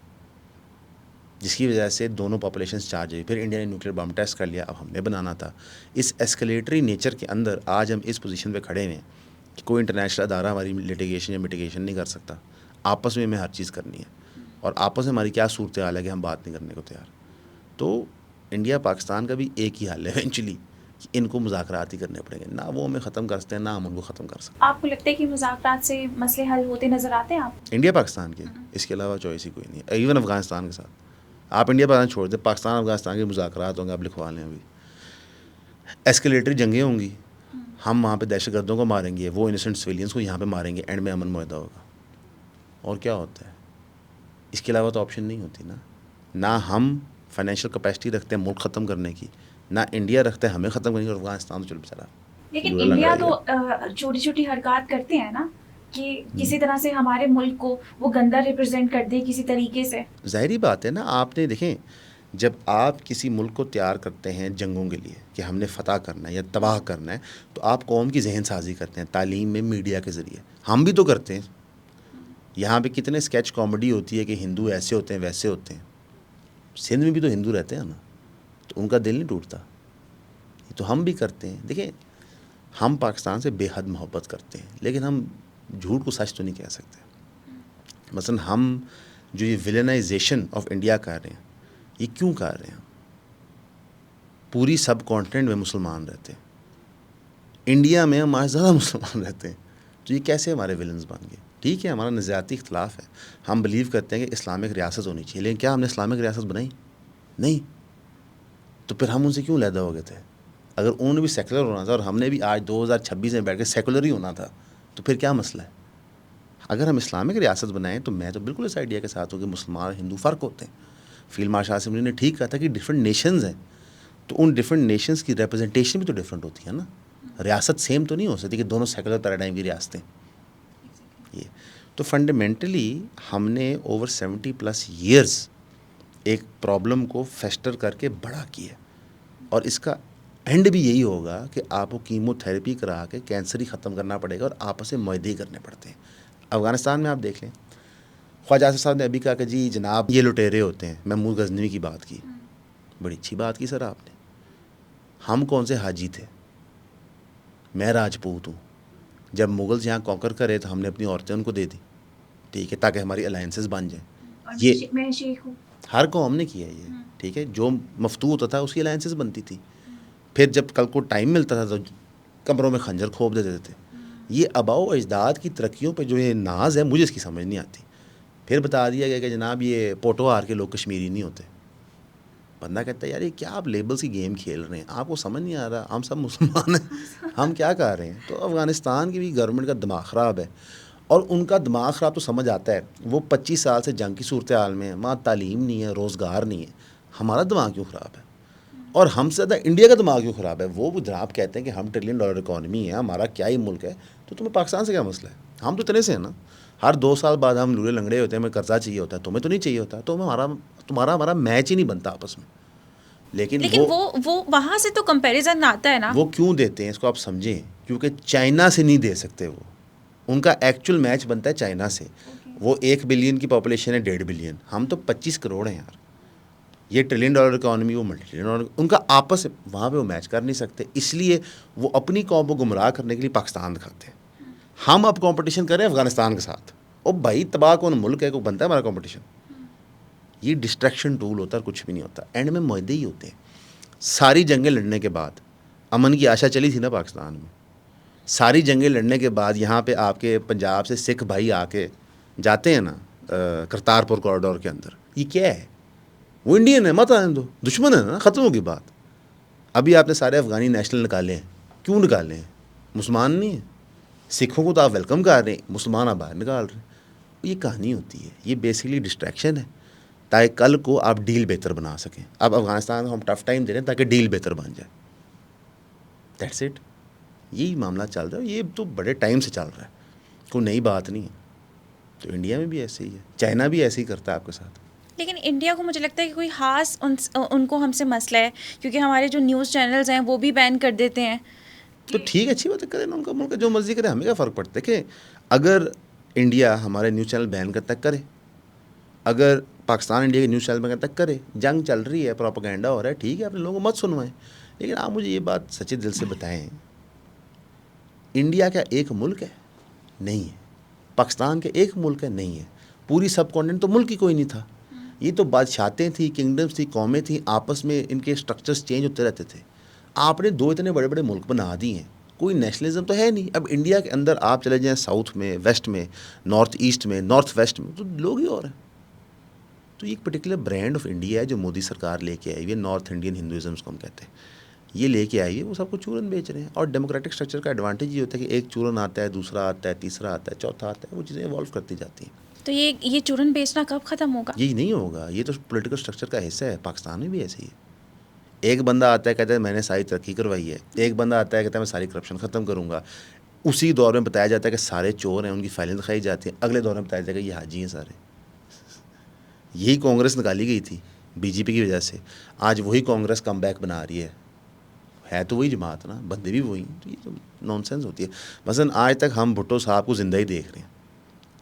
جس کی وجہ سے دونوں پاپولیشنز چارج ہوئی. پھر انڈیا نے نیوکلیر بم ٹیسٹ کر لیا، اب ہم نے بنانا تھا. اس ایسکلیٹری نیچر کے اندر آج ہم اس پوزیشن پہ کھڑے ہوئے ہیں کہ کوئی انٹرنیشنل ادارہ ہماری لٹیگیشن یا میٹیگیشن نہیں کر سکتا. آپس میں ہمیں ہر چیز کرنی ہے، اور آپس میں ہماری کیا صورتحال ہے کہ ہم بات نہیں کرنے کو تیار. تو انڈیا پاکستان کا بھی ایک ہی حل ہے ایونچولی، ان کو مذاکرات ہی کرنے پڑیں گے. نہ وہ ہمیں ختم کر سکتے ہیں، نہ ہم ان کو ختم کر سکتے ہیں. آپ کو لگتا ہے کہ مذاکرات سے مسئلے حل ہوتے نظر آتے ہیں آپ؟ انڈیا پاکستان کے اس کے علاوہ چوائس ہی کوئی نہیں ہے. ایون افغانستان کے ساتھ آپ انڈیا پاکستان چھوڑ دیں, پاکستان افغانستان کے مذاکرات ہوں گے, آپ لکھوا لیں ابھی, ایسکلیٹری جنگیں ہوں گی, ہم وہاں پہ دہشت گردوں کو ماریں گے, وہ انیسنٹ سویلینس کو یہاں پہ ماریں گے, اینڈ میں امن معاہدہ ہوگا. اور کیا ہوتا ہے؟ اس کے علاوہ تو آپشن نہیں ہوتی نا. نہ ہم فائنینشیل کیپیسٹی رکھتے ہیں ملک ختم کرنے کی, نہ انڈیا رکھتا ہے ہمیں ختم کرنے کی, اور افغانستان تو چلو بیچارہ. لیکن انڈیا تو چھوٹی چھوٹی حرکات کرتے ہیں نا, کہ کسی طرح سے ہمارے ملک کو وہ گندا ریپرزینٹ کر دے کسی طریقے سے. ظاہری بات ہے نا, آپ نے دیکھیں جب آپ کسی ملک کو تیار کرتے ہیں جنگوں کے لیے کہ ہم نے فتح کرنا ہے یا تباہ کرنا ہے, تو آپ قوم کی ذہن سازی کرتے ہیں تعلیم میں, میڈیا کے ذریعے. ہم بھی تو کرتے ہیں. یہاں پہ کتنے اسکیچ کامیڈی ہوتی ہے کہ ہندو ایسے ہوتے ہیں ویسے ہوتے ہیں. سندھ میں بھی تو ہندو رہتے ہیں نا, تو ان کا دل نہیں ٹوٹتا. یہ تو ہم بھی کرتے ہیں. دیکھیں ہم پاکستان سے بے حد محبت کرتے ہیں, لیکن ہم جھوٹ کو سچ تو نہیں کہہ سکتے. مثلا ہم جو یہ ویلنائزیشن آف انڈیا کر رہے ہیں, یہ کیوں کر رہے ہیں؟ پوری سب کانٹیننٹ میں مسلمان رہتے ہیں, انڈیا میں ہمارے زیادہ مسلمان رہتے ہیں, تو یہ کیسے ہمارے ویلنز بن گئے؟ ٹھیک ہے ہمارا نظریاتی اختلاف ہے, ہم بلیو کرتے ہیں کہ اسلامک ریاست ہونی چاہیے, لیکن کیا ہم نے اسلامک ریاست بنائی؟ نہیں. تو پھر ہم ان سے کیوں علیحدہ ہو گئے تھے؟ اگر انہوں نے بھی سیکولر ہونا تھا اور ہم نے بھی آج 2026 میں بیٹھ کے سیکولر ہی ہونا تھا, تو پھر کیا مسئلہ ہے؟ اگر ہم اسلامک ریاست بنائیں تو میں تو بالکل اس آئیڈیا کے ساتھ ہوں کہ مسلمان اور ہندو فرق ہوتے ہیں. فیلڈ مارشل اسمبلی نے ٹھیک کہا تھا کہ ڈفرینٹ نیشنز ہیں, تو ان ڈفرینٹ نیشنز کی ریپرزنٹیشن بھی تو ڈفرینٹ ہوتی ہے نا. ریاست سیم تو نہیں ہو سکتی کہ دونوں سیکولر پیراڈائم کی ریاستیں. یہ تو فنڈامنٹلی ہم نے اوور 70+ ایئرس ایک پرابلم کو فیسٹر کر کے بڑا کیا, اور اس کا اینڈ بھی یہی ہوگا کہ آپ کو کیمو تھیراپی کرا کے کینسر ہی ختم کرنا پڑے گا, اور آپس میں معاہدے کرنے پڑتے ہیں. افغانستان میں آپ دیکھ لیں, خواجہ آصف صاحب نے ابھی کہا کہ جی جناب یہ لٹیرے ہوتے ہیں, محمود غزنوی کی بات کی, بڑی اچھی بات کی سر آپ نے. ہم کون سے حاجی تھے؟ میں راجپوت ہوں. جب مغل یہاں کانکر کرے تو ہم نے اپنی عورتیں ان کو دے دی, ٹھیک ہے, تاکہ ہماری الائنسز بن جائیں. یہ میں شیخ ہوں, ہر قوم نے کیا یہ, ٹھیک ہے, جو مفتو ہوتا تھا اس کی الائنسز بنتی تھی. پھر جب کل کو ٹائم ملتا تھا تو کمروں میں خنجر کھوپ دیتے تھے. یہ آباء و اجداد کی ترقیوں پہ جو یہ ناز ہے, مجھے اس کی سمجھ نہیں آتی. پھر بتا دیا گیا کہ جناب یہ پوٹوہار کے لوگ کشمیری نہیں ہوتے. بندہ کہتا ہے یار یہ کیا آپ لیبلس کی گیم کھیل رہے ہیں, آپ کو سمجھ نہیں آ رہا, ہم سب مسلمان ہیں, ہم کیا کر رہے ہیں. تو افغانستان کی بھی گورنمنٹ کا دماغ خراب ہے, اور ان کا دماغ خراب تو سمجھ آتا ہے, وہ 25 سال سے جنگ کی صورتحال میں, وہاں تعلیم نہیں ہے, روزگار نہیں ہے. ہمارا دماغ کیوں خراب ہے؟ اور ہم سے زیادہ انڈیا کا دماغ کیوں خراب ہے؟ وہ جناب کہتے ہیں کہ ہم $1 ٹریلین اکانومی ہے, ہمارا کیا ہی ملک ہے, تو تمہیں پاکستان سے کیا مسئلہ ہے؟ ہم تو اتنے سے ہیں نا, ہر 2 سال بعد ہم لولے لنگڑے ہوتے ہیں, ہمیں قرضہ چاہیے ہوتا ہے, تمہیں تو نہیں چاہیے ہوتا, تو ہمارا میچ ہی نہیں بنتا آپس میں. لیکن وہ وہاں سے تو کمپیریزن آتا ہے نا. وہ کیوں دیتے ہیں اس کو آپ سمجھیں, کیونکہ چائنا سے نہیں دے سکتے. وہ ان کا ایکچوئل میچ بنتا ہے چائنا سے. وہ 1 بلین کی پاپولیشن ہے, 1.5 بلین, ہم تو 25 کروڑ ہیں یار. یہ $1 ٹریلین اکانومی, وہ $1 ٹریلین, ان کا آپس وہاں پہ وہ میچ کر نہیں سکتے. اس لیے وہ اپنی قوم کو گمراہ کرنے کے لیے پاکستان دکھاتے ہیں. ہم اب کمپٹیشن کریں افغانستان کے ساتھ, او بھائی تباہ کون ملک ہے, کو بنتا ہے ہمارا کمپٹیشن. یہ ڈسٹریکشن ٹول ہوتا ہے, کچھ بھی نہیں ہوتا. اینڈ میں معاہدے ہی ہوتے ہیں. ساری جنگیں لڑنے کے بعد امن کی آشا چلی تھی نا پاکستان میں. ساری جنگیں لڑنے کے بعد یہاں پہ آپ کے پنجاب سے سکھ بھائی آ کے جاتے ہیں نا کرتارپور کوریڈور کے اندر, یہ کیا ہے؟ وہ انڈین ہے, مت آنے دو, دشمن ہے نا, ختم ہوگی بات. ابھی آپ نے سارے افغانی نیشنل نکالے ہیں, کیوں نکالے ہیں؟ مسلمان نہیں ہیں. سکھوں کو تو آپ ویلکم کر رہے ہیں, مسلمان آپ باہر نکال رہے ہیں. یہ کہانی ہوتی ہے, یہ بیسکلی ڈسٹریکشن ہے, تاکہ کل کو آپ ڈیل بہتر بنا سکیں. اب افغانستان کو ہم ٹف ٹائم دے رہے ہیں تاکہ ڈیل بہتر بن جائے. That's it. یہی معاملہ چل رہا ہے, یہ تو بڑے ٹائم سے چل رہا ہے, کوئی نئی بات نہیں ہے. تو انڈیا میں بھی ایسے ہی ہے, چائنا بھی ایسے ہی کرتا ہے آپ کے ساتھ. لیکن انڈیا کو مجھے لگتا ہے کہ کوئی خاص ان کو ہم سے مسئلہ ہے, کیونکہ ہمارے جو نیوز چینلز ہیں وہ بھی بین کر دیتے ہیں. تو ٹھیک ہے, اچھی بات ہے, کریں نا, ان کا ملک جو مرضی کرے, ہمیں کیا فرق پڑتا ہے. کہ اگر انڈیا ہمارے نیوز چینل بین کرتا ہے کرے, اگر پاکستان انڈیا کے نیوز چینل بین کرتا ہے کرے. جنگ چل رہی ہے, پروپیگنڈا ہو رہا ہے, ٹھیک ہے, اپنے لوگوں کو مت سنوائیں. لیکن آپ مجھے یہ بات سچے دل سے بتائیں, انڈیا کیا ایک ملک ہے؟ نہیں ہے. پاکستان کے ایک ملک ہے؟ نہیں ہے. پوری سب کانٹیننٹ تو ملک ہی کوئی نہیں تھا. یہ تو بادشاہتیں تھیں, کنگڈمس تھی, قومیں تھیں, آپس میں ان کے اسٹرکچرز چینج ہوتے رہتے تھے. آپ نے 2 اتنے بڑے بڑے ملک بنا دیے ہیں, کوئی نیشنلزم تو ہے نہیں. اب انڈیا کے اندر آپ چلے جائیں, ساؤتھ میں, ویسٹ میں, نارتھ ایسٹ میں, نارتھ ویسٹ میں, تو لوگ ہی اور ہیں. تو یہ ایک پرٹیکولر برانڈ آف انڈیا ہے جو مودی سرکار لے کے آئی ہوئی ہے, نارتھ انڈین ہندوازمس کو ہم کہتے ہیں, یہ لے کے آئی ہے, وہ سب کو چورن بیچ رہے ہیں. اور ڈیموکریٹک اسٹرکچر کا ایڈوانٹیج یہ ہوتا ہے کہ ایک چورن آتا ہے, دوسرا آتا ہے, تیسرا آتا ہے, چوتھا آتا ہے, وہ چیزیں ایوالو کرتی جاتی ہیں. تو یہ چورن بیچنا کب ختم ہوگا؟ یہی نہیں ہوگا, یہ تو پولیٹیکل اسٹرکچر کا حصہ ہے. پاکستان میں بھی ایسے ہی ہے. ایک بندہ آتا ہے کہتا ہے میں نے ساری ترقی کروائی ہے, ایک بندہ آتا ہے کہتا ہے میں ساری کرپشن ختم کروں گا. اسی دور میں بتایا جاتا ہے کہ سارے چور ہیں, ان کی فائلیں دکھائی جاتی ہیں. اگلے دور میں بتایا جاتا ہے کہ یہ حاجی ہیں سارے. یہی کانگریس نکالی گئی تھی بی جے پی کی وجہ سے. آج وہی کانگریس کم بیک بنا رہی ہے تو وہی جماعت نا, بندے بھی وہی. تو یہ تو نان سینس ہوتی ہے. مثلاً آج تک ہم بھٹو صاحب کو زندہ ہی دیکھ رہے ہیں,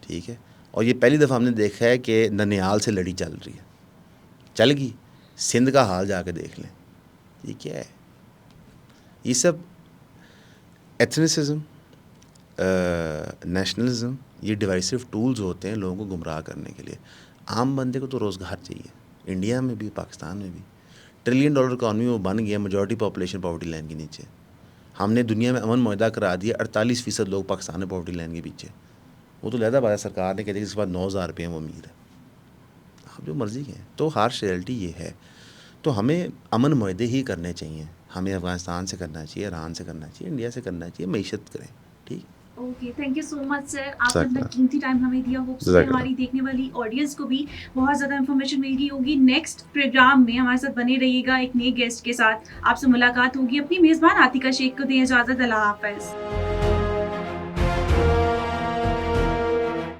ٹھیک ہے, اور یہ پہلی دفعہ ہم نے دیکھا ہے کہ ننیال سے لڑی چل رہی ہے. چل گئی, سندھ کا حال جا کے دیکھ لیں. یہ کیا ہے؟ یہ سب ایتھنیسزم, نیشنلزم, یہ ڈیوائسو ٹولز ہوتے ہیں لوگوں کو گمراہ کرنے کے لیے. عام بندے کو تو روزگار چاہیے, انڈیا میں بھی پاکستان میں بھی. $1 ٹریلین اکانومی وہ بن گیا, میجورٹی پاپولیشن پاورٹی لائن کے نیچے. ہم نے دنیا میں امن معاہدہ کرا دیا, 48% لوگ پاکستان میں پاورٹی لائن کے پیچھے. وہ تو لہذا بات سرکار نے کہہ دیا کہ اس کے بعد 9,000 روپئے وہ امیر ہے. آپ جو مرضی کہیں. تو ہارش ریئلٹی یہ ہے. تو ہمیں امن معاہدے ہی کرنے چاہیے. ہمیں افغانستان سے کرنا چاہیے, ایران سے کرنا چاہیے, انڈیا سے کرنا چاہیے. معیشت کریں, ٹھیک. اوکے, تھینک یو سو مچ سر, آپ نے اپنا قیمتی ٹائم ہمیں دیا. ہوپ سے ہماری دیکھنے والی آڈینس کو بھی بہت زیادہ انفارمیشن مل گئی ہوگی. نیکسٹ پروگرام میں ہمارے ساتھ بنے رہیے گا, ایک نئے گیسٹ کے ساتھ آپ سے ملاقات ہوگی. اپنی میزبان عاتکہ شیخ کو دیں اجازت. اللہ حافظ.